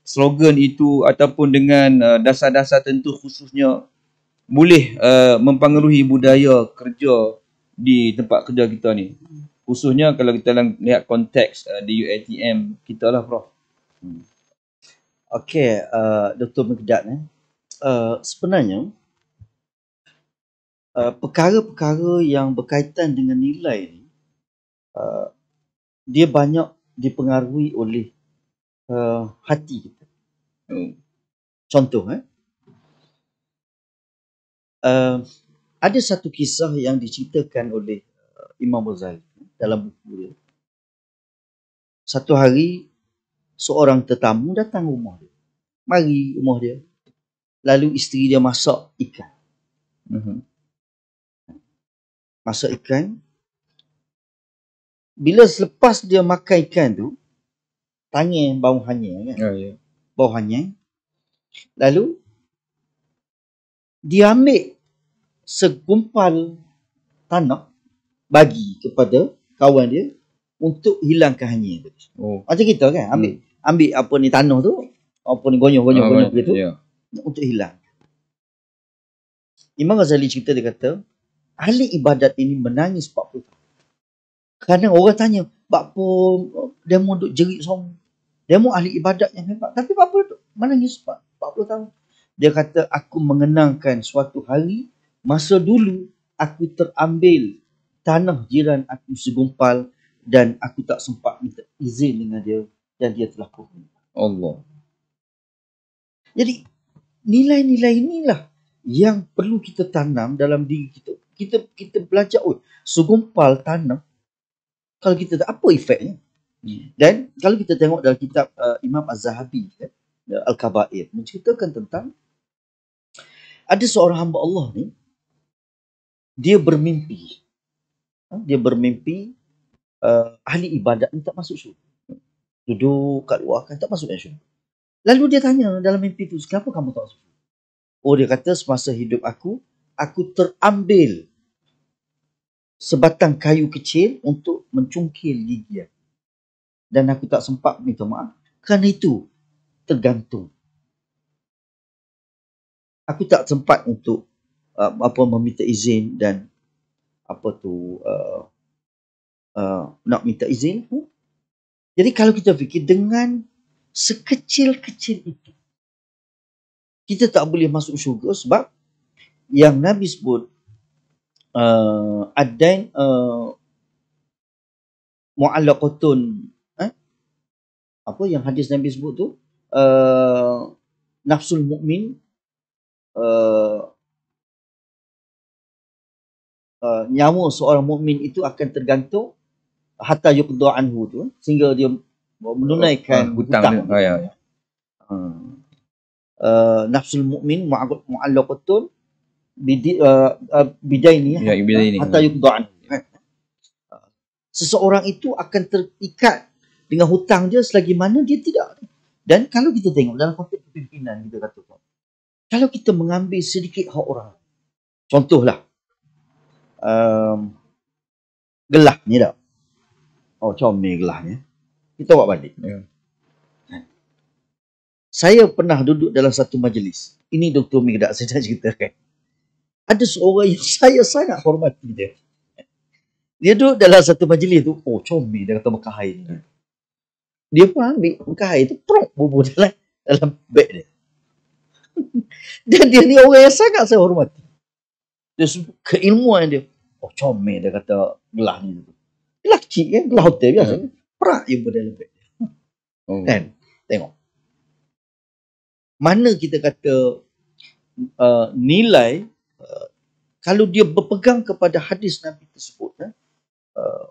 slogan itu ataupun dengan dasar-dasar tentu khususnya boleh mempengaruhi budaya kerja di tempat kerja kita ni. Khususnya kalau kita lihat konteks di UiTM kita lah, Prof. Okey, Dr. Megdad, sebenarnya perkara-perkara yang berkaitan dengan nilai ni, dia banyak dipengaruhi oleh hati kita. Contoh, ada satu kisah yang diceritakan oleh Imam Ghazali dalam buku dia. Satu hari, seorang tetamu datang rumah dia. Mari rumah dia. Lalu isteri dia masak ikan. Masak ikan. Bila selepas dia makan ikan tu, tangan bau hanyir kan? Bau hanyir. Lalu, dia ambil segumpal tanah bagi kepada kawan dia untuk hilangkan hanyir tu. Macam kita kan, ambil apa ni tanah tu, apa ni gonyok gitu, untuk hilang. Imam Ghazali cerita, dia kata, ahli ibadat ini menangis 40 tahun. Kadang orang tanya, apa dia mau duk jerit song? Dia mau ahli ibadat yang hebat. Tapi apa tu menangis 40 tahun? Dia kata, aku mengenangkan suatu hari, masa dulu aku terambil tanah jiran aku segumpal dan aku tak sempat minta izin dengan dia dan dia telah pergi. Allah. Jadi, nilai-nilai inilah yang perlu kita tanam dalam diri kita. Kita belajar, segumpal tanah, kalau kita tak, apa efeknya? Dan kalau kita tengok dalam kitab Imam Az-Zahabi, Al-Kabair, menceritakan tentang ada seorang hamba Allah ni, dia bermimpi. Ahli ibadat ni tak masuk syurga. Duduk kat luar kan, tak masuk syurga. Lalu dia tanya dalam mimpi tu, kenapa kamu tak masuk syurga? Dia kata, semasa hidup aku terambil sebatang kayu kecil untuk mencungkil gigi aku. Dan aku tak sempat minta maaf. Kerana itu, tergantung. Aku tak sempat untuk meminta izin dan nak minta izin. Jadi kalau kita fikir dengan sekecil-kecil itu, kita tak boleh masuk syurga sebab yang Nabi sebut adain mu'allaqatun, apa yang hadis Nabi sebut tu, nafsul mukmin, nyawa seorang mukmin itu akan tergantung hatta yuqda anhu tu, sehingga dia menunaikan hutang. Nafsul mukmin mu'allaqatun bidaini hatta yuqda anhu. Seseorang itu akan terikat dengan hutang dia selagi mana dia tidak. Dan kalau kita tengok dalam konteks kepimpinan, kita katakan, kalau kita mengambil sedikit hak orang, contohlah gelah ni tak? Comel gelahnya. Kita bawa balik. Saya pernah duduk dalam satu majlis. Ini Dr. Megdad saya dah ceritakan. Ada seorang yang saya sangat hormati dia. Dia duduk dalam satu majlis tu, comel, dia kata bekas air ni. Dia pun ambil bekas air tu, bubur dalam beg dia. Dan dia ni orang yang sangat saya hormati. Dia keilmuan dia. Comel, dia kata gelah ni. Gelah kecil kan, gelah hotel biasa. Perak je pada dalam beg dia. Kan? Tengok. Mana kita kata nilai, kalau dia berpegang kepada hadis Nabi tersebut,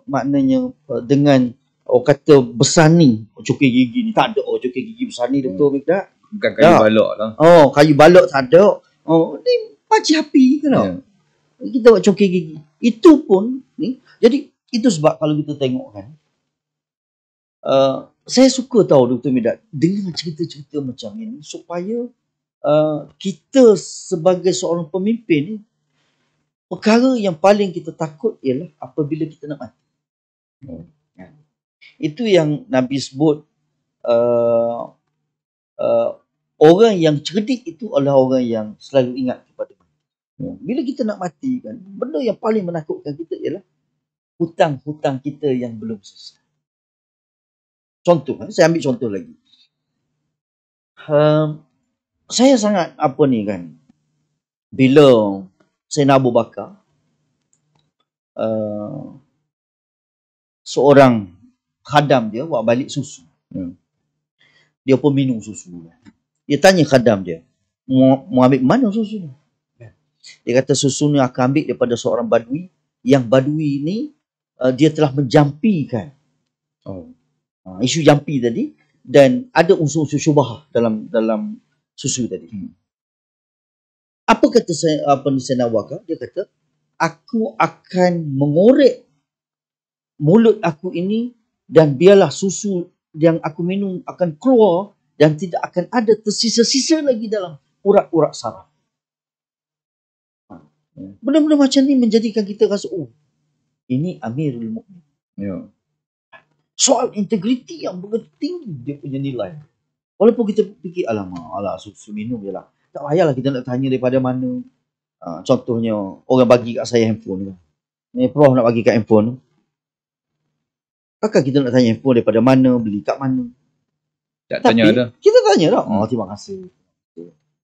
maknanya dengan orang kata bersani, cukir gigi ni, tak ada cukir gigi bersani, Dr. Megdad. Bukan kayu balok lah. Kayu balok tak ada. Ni paci api kan. Kita buat cukir gigi. Itu pun ni. Jadi itu sebab kalau kita tengok kan, saya suka tahu Dr. Megdad dengan cerita-cerita macam ini supaya kita sebagai seorang pemimpin ni, perkara yang paling kita takut ialah apabila kita nak mati. Itu yang Nabi sebut, orang yang cerdik itu adalah orang yang selalu ingat kepada mati. Bila kita nak mati kan, benda yang paling menakutkan kita ialah hutang-hutang kita yang belum selesai. Contoh, saya ambil contoh lagi. Saya sangat bila Sayyidina Abu Bakar seorang khadam dia buat balik susu. Dia pun minum susu. Dia tanya khadam dia, mau ambil mana susu ni? Dia kata susu ni akan ambil daripada seorang badui, yang badui ni dia telah menjampikan isu jampi tadi, dan ada unsur-unsur syubhah dalam susu tadi. Apa kata Sayyidina Abu Bakar? Dia kata, aku akan mengorek mulut aku ini dan biarlah susu yang aku minum akan keluar dan tidak akan ada tersisa-sisa lagi dalam urat-urat saraf. Benda-benda macam ni menjadikan kita rasa, ini Amirul Mukminin. Soal integriti yang begitu tinggi dia punya nilai. Walaupun kita fikir, alah susu minum je lah. Tak payahlah kita nak tanya daripada mana. Contohnya, orang bagi kat saya handphone. Prof nak bagi kat handphone. Takkan kita nak tanya handphone daripada mana, beli kat mana. Tak tanya dah. Kita tanya dah. Terima kasih.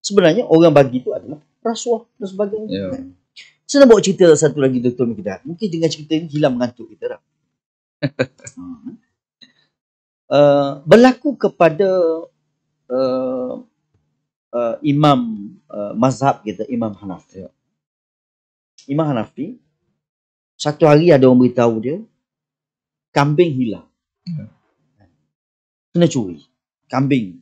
Sebenarnya orang bagi tu adalah rasuah dan sebagainya. Saya nak bawa cerita satu lagi Dr. Mikdad. Mungkin dengan cerita ini hilang mengantuk kita dah. Berlaku kepada imam mazhab kita, Imam Hanafi. Imam Hanafi, satu hari ada orang beritahu dia, kambing hilang. Kena curi kambing.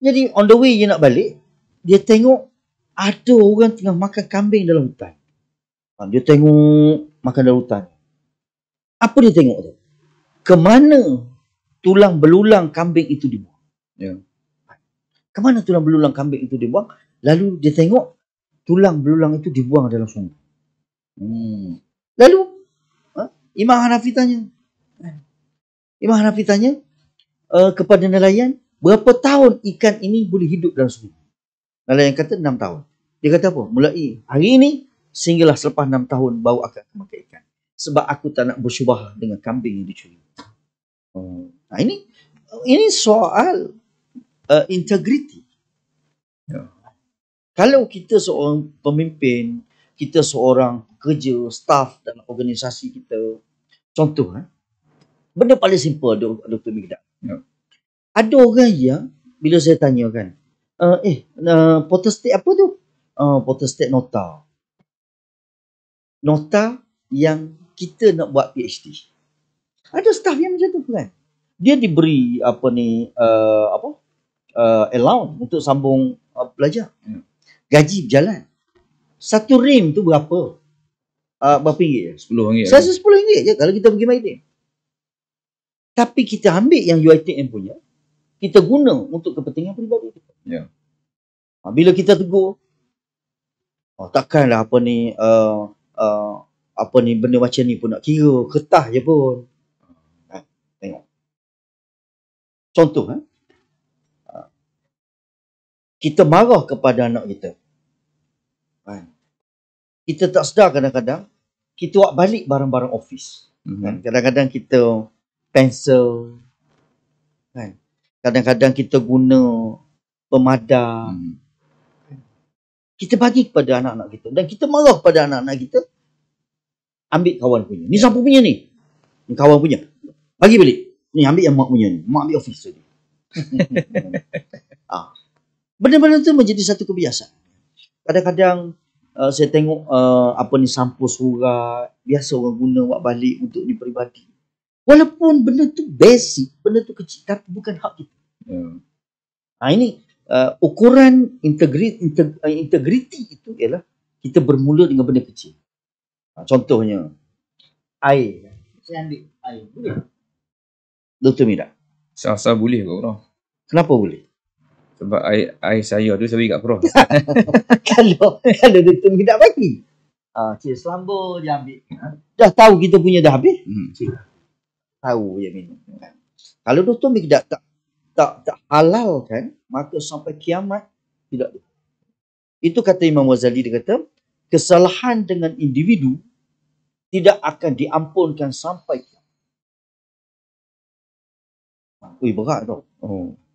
Jadi on the way dia nak balik, dia tengok ada orang tengah makan kambing dalam hutan. Dia tengok makan dalam hutan. Apa dia tengok tu? Kemana tulang belulang kambing itu dibuang? Kemana tulang belulang kambing itu dibuang? Lalu dia tengok tulang belulang itu dibuang dalam sungai. Lalu Imam Hanafi tanya kepada nelayan, berapa tahun ikan ini boleh hidup dalam sungai? Nelayan kata 6 tahun. Dia kata apa? Mulai hari ini sehinggalah selepas 6 tahun baru akan makan ikan. Sebab aku tak nak bersyubhah dengan kambing yang dicuri. Ini soal integriti. Kalau kita seorang pemimpin, kita seorang pekerja, staff dalam organisasi kita, contoh, benda paling simple Dr. Mikdad. Ada orang yang bila saya tanya kan, potestate apa tu? Potestate nota. Nota yang kita nak buat PhD. Ada staff yang macam tu kan. Dia diberi allowance untuk sambung belajar. Gaji berjalan. Satu rim tu berapa? Berapa ringgit? RM10. Saya rasa RM10 je kalau kita pergi MITIM. Tapi kita ambil yang UiTM punya, kita guna untuk kepentingan peribadi kita. Bila kita tegur, takkanlah benda macam ni pun nak kira, kertas je pun. Tengok. Contoh, kita marah kepada anak kita. Kita tak sedar kadang-kadang, kita buat balik barang-barang office. Kadang-kadang kita pensel, kadang-kadang kita guna pemadam. Kita bagi kepada anak-anak kita. Dan kita marah kepada anak-anak kita, ambil kawan punya. Ni siapa punya ni? Ni kawan punya. Bagi balik. Ni ambil yang mak punya ni. Mak ambil office tadi. Benda-benda tu menjadi satu kebiasaan. Kadang-kadang saya tengok sampul surat. Biasa orang guna buat balik untuk di peribadi. Walaupun benda tu basic, benda tu kecil, tapi bukan hak kita. Ini ukuran integriti itu ialah kita bermula dengan benda kecil. Contohnya, air. Saya ambil air. Boleh? Dr. Mikdad. Saya boleh kot, Prof. Kenapa boleh? Sebab air saya tu saya bagi kat Prof. Kalau Dr. Mikdad bagi. Cik selamba dia ambil. Dah tahu kita punya dah habis. Tahu je minum. Kalau Dr. Mikdad tak tak halalkan, maka sampai kiamat tidak. Itu kata Imam Ghazali, dia kata kesalahan dengan individu tidak akan diampunkan sampai kiamat. Berat tau.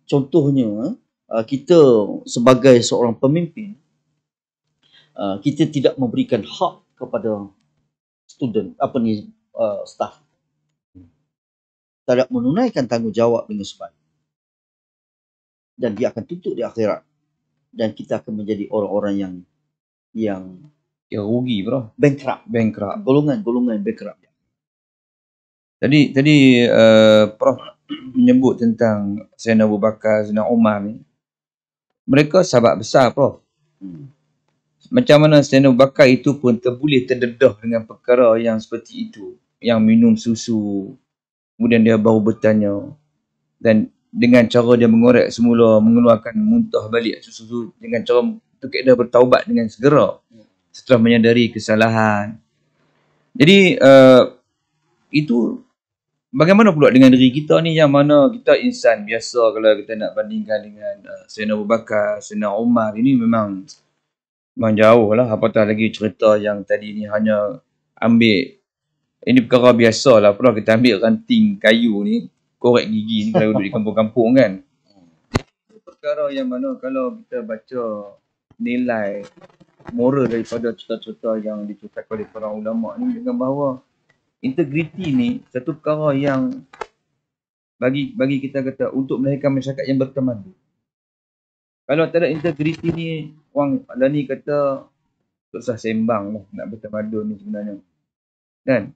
Contohnya, kita sebagai seorang pemimpin, kita tidak memberikan hak kepada student, staff. Tidak menunaikan tanggungjawab dengan sebaik. Dan dia akan tutup di akhirat. Dan kita akan menjadi orang-orang yang rugi, bro. Bankrupt. Golongan bankrupt. Tadi Prof menyebut tentang Sayyidina Abu Bakar, Sayyidina Umar ni. Mereka sahabat besar, Prof. Macam mana Sayyidina Abu Bakar itu pun boleh terdedah dengan perkara yang seperti itu. Yang minum susu, kemudian dia baru bertanya. Dan dengan cara dia mengorek semula, mengeluarkan muntah balik susu dengan cara tu dia bertaubat dengan segera setelah menyadari kesalahan. Jadi itu bagaimana pula dengan diri kita ni, yang mana kita insan biasa. Kalau kita nak bandingkan dengan Sayyidina Abu Bakar, Sayyidina Umar, ini memang jauh lah. Apatah lagi cerita yang tadi ni hanya ambil, ini perkara biasa lah. Pernah kita ambil ranting kayu ni, korek gigi ni kalau duduk di kampung-kampung kan. Perkara yang mana kalau kita baca nilai moral daripada cerita-cerita yang diceritakan oleh para ulama ni, dengan bahawa integriti ni satu perkara yang bagi kita kata untuk melahirkan masyarakat yang bertamadun. Kalau tak ada integriti ni, orang ada ni kata susah sembang lah nak bertamadun ni sebenarnya. Kan?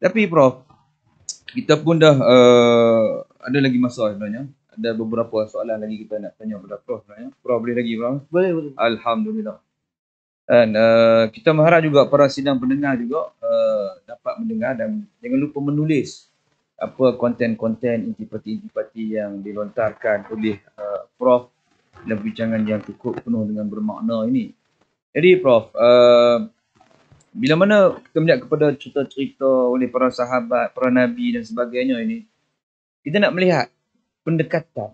Tapi Prof, kita pun dah ada lagi masa sebenarnya. Ada beberapa soalan lagi kita nak tanya kepada Prof sebenarnya. Prof boleh lagi, Prof? Boleh. Alhamdulillah. Dan kita mengharap juga para sidang pendengar juga dapat mendengar dan jangan lupa menulis apa konten-konten intipati-intipati yang dilontarkan oleh Prof dalam perbincangan yang cukup penuh dengan bermakna ini. Jadi Prof, bila mana kita melihat kepada cerita-cerita oleh para sahabat, para nabi dan sebagainya ini, kita nak melihat pendekatan,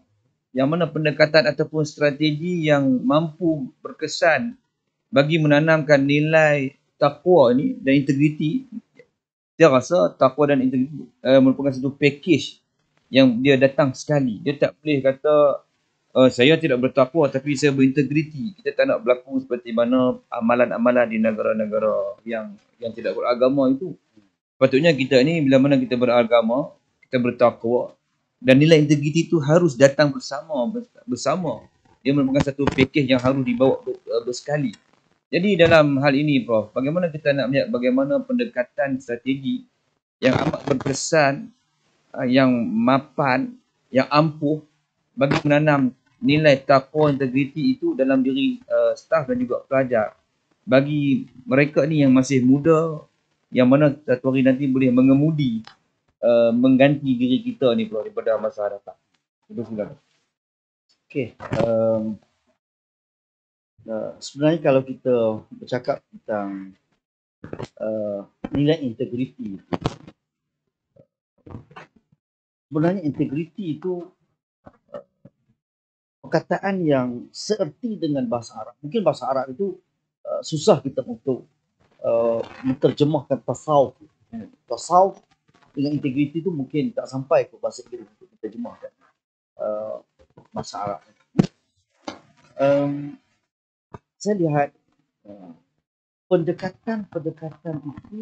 yang mana pendekatan ataupun strategi yang mampu berkesan bagi menanamkan nilai takwa ni dan integriti. Saya rasa takwa dan integriti merupakan satu package yang dia datang sekali. Dia tak boleh kata saya tidak bertakwa tapi saya berintegriti. Kita tak nak berlaku seperti mana amalan-amalan di negara-negara yang tidak beragama itu. Patutnya kita ni bila mana kita beragama, kita bertakwa, dan nilai integriti itu harus datang bersama. Dia merupakan satu package yang harus dibawa bersekali. Jadi dalam hal ini Prof, bagaimana kita nak melihat bagaimana pendekatan strategi yang amat berkesan, yang mapan, yang ampuh bagi menanam nilai takwa integriti itu dalam diri staf dan juga pelajar. Bagi mereka ni yang masih muda, yang mana satu hari nanti boleh mengemudi, mengganti diri kita ni Prof daripada masa datang. Itu silakan. Okey. Sebenarnya kalau kita bercakap tentang nilai integriti itu, sebenarnya integriti itu perkataan yang seerti dengan bahasa Arab. Mungkin bahasa Arab itu susah kita untuk menterjemahkan tasawuf. Tasawuf dengan integriti itu mungkin tak sampai ke bahasa Inggeris untuk diterjemahkan bahasa Arab. Saya lihat pendekatan itu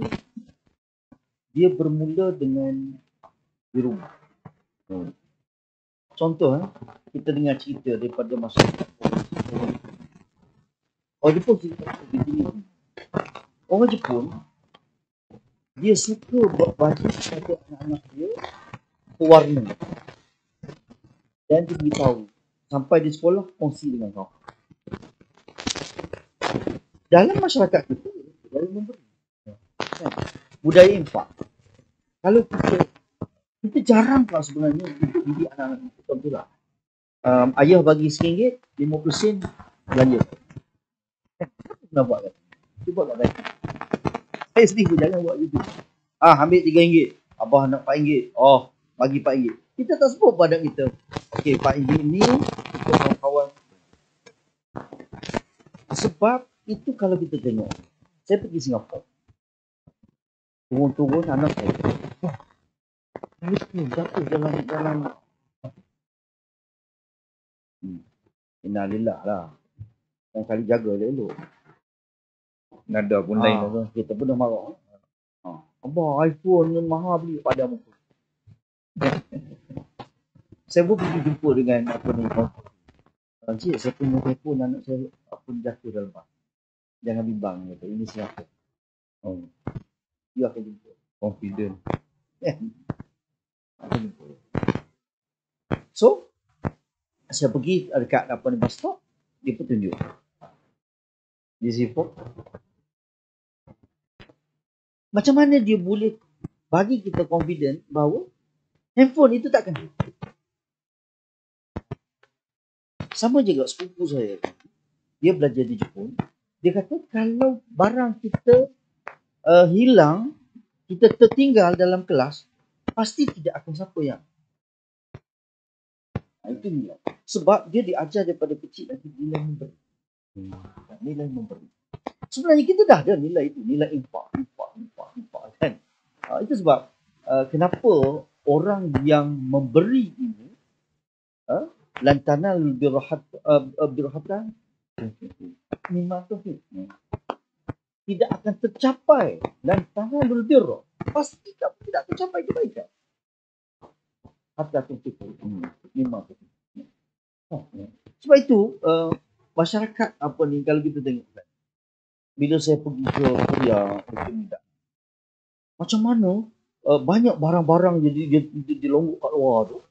dia bermula dengan di rumah. Contoh, kita dengar cerita daripada masyarakat orang Jepun. Orang Jepun dia suka buat baju kepada anak-anak dia berwarna, dan dia beritahu sampai di sekolah kongsi dengan kau. Dalam masyarakat kita, dalam memberi budaya infak. Kalau kita jarang lah sebenarnya untuk didik anak-anak kita. Contoh lah, ayah bagi RM1, 50 sen belanja. Pernah buat kan? Cuba kat saya. Saya sendiri pun jangan buat gitu. Ambil RM3, abah nak RM4. Oh, bagi RM4. Kita tak sebut pada kita, okey Pak ini kita kawan-kawan. Sebab itu kalau kita tengok, saya pergi Singapura, turun-turun anak saya, miskin jatuh dalam innalillah lah. Yang kali jaga dia elok. Nada pun lain lah. Kita pun dah marah. Abang iPhone ni mahal beli pada muka. Saya pun pergi jumpa dengan apa ni, Cik, saya punya telefon anak saya apa jatuh dalam bas. Jangan bimbang kata, ini siapa. Dia akan jumpa. Confident. Akan jumpa. So, saya pergi dekat apa ni bus stop, dia pun tunjuk. Di zipper. Macam mana dia boleh bagi kita confident bahawa handphone itu takkan. Sama juga sepupu saya. Dia belajar di Jepun. Dia kata kalau barang kita hilang, kita tertinggal dalam kelas, pasti tidak akan siapa yang. Itu nilai. Sebab dia diajar daripada kecil nanti nilai memberi. Nilai memberi. Sebenarnya kita dah ada nilai itu. Nilai impak kan. Itu sebab kenapa orang yang memberi ini lantanal birhatan mimma tuhib, tidak akan tercapai lantanal birra, pasti tidak tercapai kebaikan hatta tuhib mimma tuhib. Sebab itu masyarakat apa ni, kalau kita tengok bila saya pergi ke Korea, macam mana banyak barang-barang jadi dilonggok kat luar tu,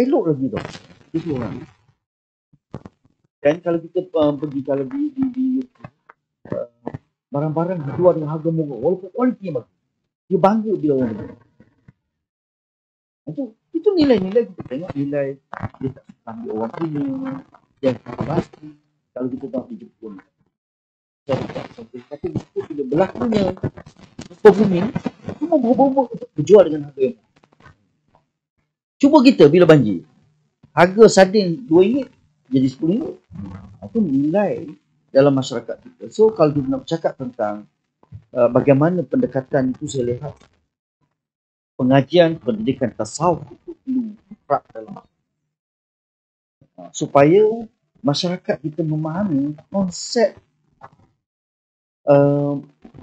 elok lagi tu. Itu orang. Dan kalau kita pergi kalau di barang-barang dijual dengan harga murah walaupun kualitinya bagus, dia bangga bila orang beli. Itu nilai-nilai kita tengok, nilai dia tak suka ambil orang punya, dia pasti. Kalau kita tahu di Jepun, kata Jepun bila berlakunya gempa bumi, semua berubah-ubah untuk berjual dengan harga yang. Cuba kita bila banjir, harga sardin RM2 jadi RM10. Itu nilai dalam masyarakat kita. So kalau kita nak bercakap tentang bagaimana pendekatan itu, saya lihat pengajian pendidikan tasawuf itu perlu terap dalam supaya masyarakat kita memahami konsep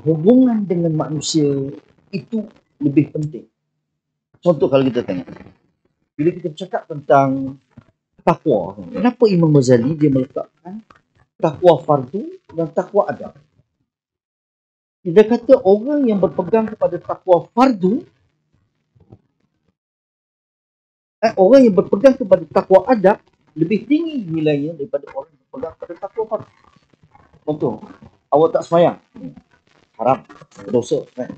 hubungan dengan manusia itu lebih penting. Contoh kalau kita tengok, bila kita bercakap tentang takwa, kenapa Imam Ghazali dia meletakkan takwa fardu dan takwa adab? Dia kata orang yang berpegang kepada takwa fardu, orang yang berpegang kepada takwa adab lebih tinggi nilainya daripada orang yang berpegang kepada takwa fardu. Contoh, awak tak sembahyang, haram, dosa, kan?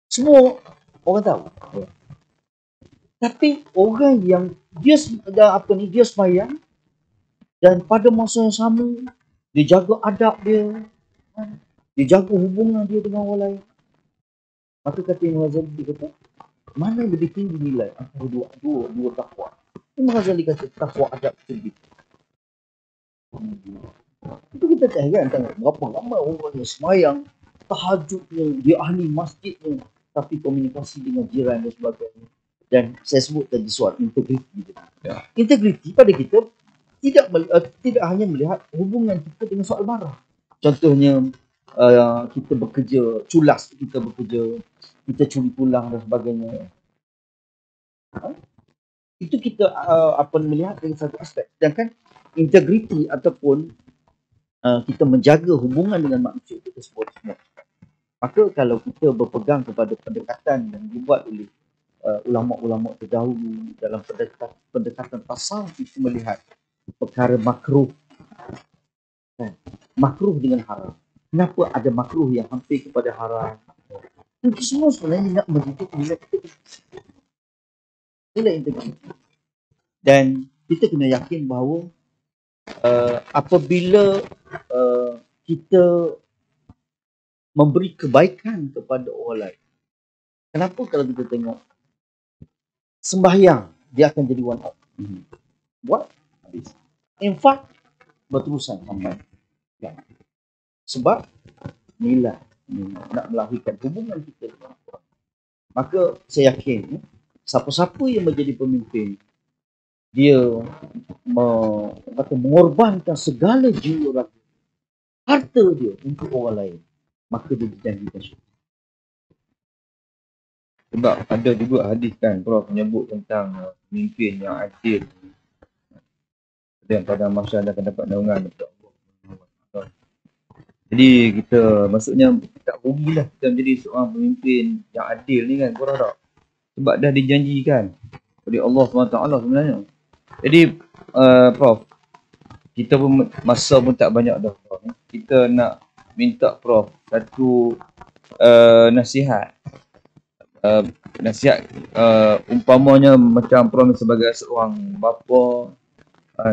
Semua orang tahu. Tapi orang yang dia sembahyang dan pada masa yang sama dia jaga adab dia, dia jaga hubungan dia dengan orang lain, maka kata Imam Ghazali, dia kata mana lebih tinggi nilai antara dua takwa? Imam Ghazali kata takwa adab lebih. Itu kita heran tengok berapa ramai orang yang sembahyang, tahajudnya, dia ahli masjidnya, tapi komunikasi dengan jiran dan sebagainya. Dan saya sebut tadi soal integriti. Integriti pada kita tidak hanya melihat hubungan kita dengan soal barang. Contohnya kita bekerja culas, kita curi tulang dan sebagainya. Itu kita melihat dari satu aspek. Sedangkan integriti ataupun kita menjaga hubungan dengan manusia kita sebut semua. Maka kalau kita berpegang kepada pendekatan yang dibuat oleh ulama-ulama terdahulu dalam pendekatan tasawuf, itu melihat perkara makruh, makruh dengan haram. Kenapa ada makruh yang hampir kepada haram? Itu semua sebenarnya nak mendidik nilai integriti. Dan kita kena yakin bahawa apabila kita memberi kebaikan kepada orang lain, kenapa kalau kita tengok sembahyang, dia akan jadi one out. Buat, habis. Infak, berterusan sampai. Ya. Sebab nilai nak melahirkan hubungan kita dengan orang. Maka saya yakin siapa-siapa yang menjadi pemimpin, dia mengorbankan segala jiwa raga, harta dia untuk orang lain, maka dia dijanjikan syurga. Sebab ada juga hadis kan Prof menyebut tentang pemimpin yang adil dan pada masa akan dapat naungan daripada Allah. Jadi kita maksudnya tak rugilah kita menjadi seorang pemimpin yang adil ni kan, korang tak? Sebab dah dijanjikan oleh Allah SWT sebenarnya. Jadi Prof, kita pun masa pun tak banyak dah Prof. Kita nak minta Prof satu nasihat. Nasihat umpamanya macam Prof sebagai seorang bapa,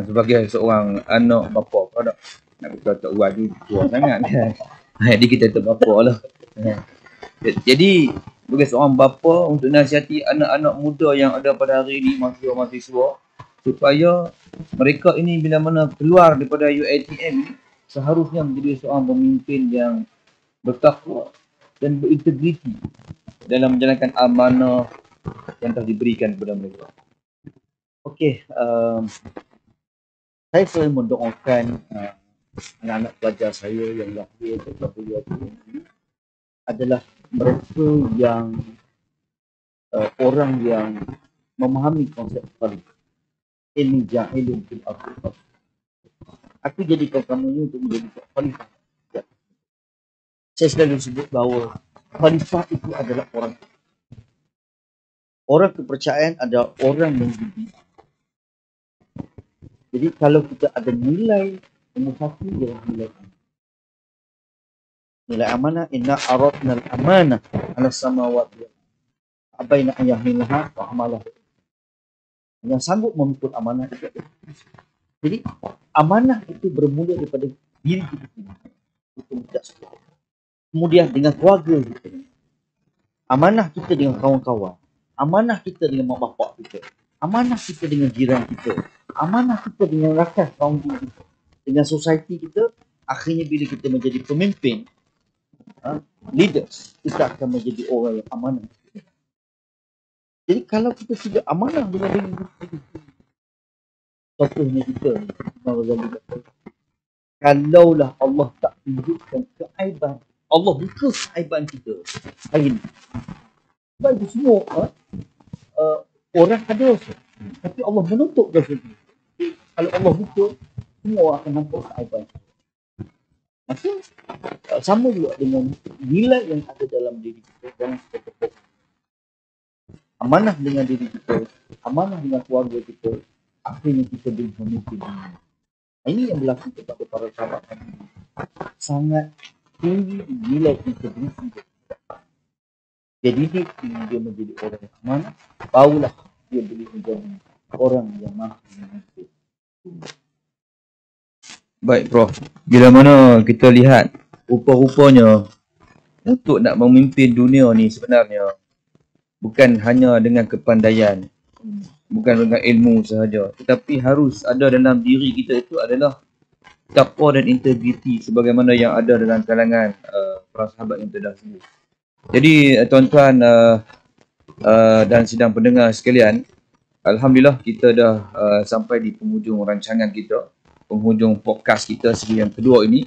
sebagai seorang anak bapa, kau tak nak kata uat tu tua sangat kan. Jadi kita tu bapa lah. Jadi sebagai seorang bapa untuk nasihati anak-anak muda yang ada pada hari ini, mahasiswa, supaya mereka ini bila mana keluar daripada UiTM seharusnya menjadi seorang pemimpin yang bertakwa dan berintegriti dalam menjalankan amanah yang telah diberikan kepada mereka. Okey, saya selalu mendoakan anak-anak pelajar saya yang lahir daripada UiTM ini adalah mereka yang orang yang memahami konsep khalifah. Ini jahilun fil ardi. Aku jadikan kamu ini untuk menjadi khalifah. Saya selalu sebut bahawa khalifah itu adalah orang kepercayaan, ada orang yang dididik. Jadi kalau kita ada nilai nombor satu ialah nilai amanah. Inna aradna al-amanah ala samawati abaina ayahilha wa amalah. Yang sanggup memikul amanah itu. Jadi amanah itu bermula daripada diri kita sendiri. Itu tidak sesuatu. Kemudian dengan keluarga kita. Amanah kita dengan kawan-kawan. Amanah kita dengan mak bapak kita. Amanah kita dengan jiran kita. Amanah kita dengan rakyat kaum kita. Dengan society kita. Akhirnya bila kita menjadi pemimpin, leaders, kita akan menjadi orang yang amanah. Jadi kalau kita tidak amanah dengan diri kita, contohnya kita, kalaulah Allah tak tunjukkan keaiban, Allah buka keaiban kita hari ini. Sebab itu semua orang ada dosa, tapi Allah menutup dosa itu. Kalau Allah buka, semua akan nampak keaiban. Maka sama juga dengan nilai yang ada dalam diri kita. Jangan kita tepuk. Amanah dengan diri kita, amanah dengan keluarga kita, akhirnya kita boleh memimpin dunia. Ini yang berlaku kepada para sahabat kami. Sangat tinggi nilai integriti dia. Jadi dia menjadi orang yang amanah, barulah dia boleh menjadi orang yang mahu memimpin. Baik Prof, bila mana kita lihat rupa-rupanya untuk nak memimpin dunia ni sebenarnya bukan hanya dengan kepandaian, bukan dengan ilmu sahaja, tetapi harus ada dalam diri kita itu adalah takwa dan integriti sebagaimana yang ada dalam kalangan para sahabat yang terdahulu. Jadi tuan-tuan dan sidang pendengar sekalian, alhamdulillah kita dah sampai di penghujung rancangan kita, penghujung podcast kita segi yang kedua ini.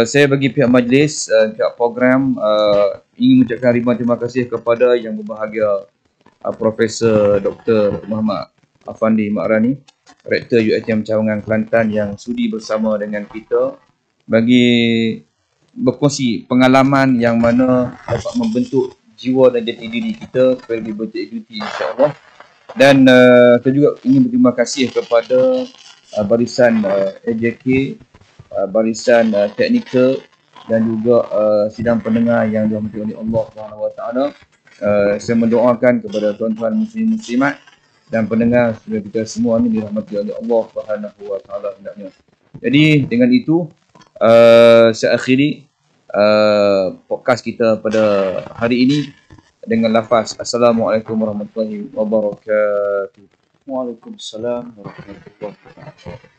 Saya bagi pihak majlis, pihak program ingin mengucapkan ribuan terima kasih kepada yang berbahagia Profesor Dr. Muhammad Afandi Makrani, Rektor UiTM Cawangan Kelantan yang sudi bersama dengan kita bagi berkongsi pengalaman yang mana dapat membentuk jiwa dan jati diri kita supaya lebih berintegriti insya-Allah. Dan saya juga ingin berterima kasih kepada barisan AJK, barisan teknikal dan juga sidang pendengar yang dirahmati oleh Allah SWT. Saya mendoakan kepada tuan-tuan muslim-muslimat dan pendengar supaya kita semua ini dirahmati oleh Allah SWT hendaknya. Jadi dengan itu saya akhiri podcast kita pada hari ini. dengan lafaz Assalamualaikum warahmatullahi wabarakatuh. Waalaikumsalam warahmatullahi wabarakatuh.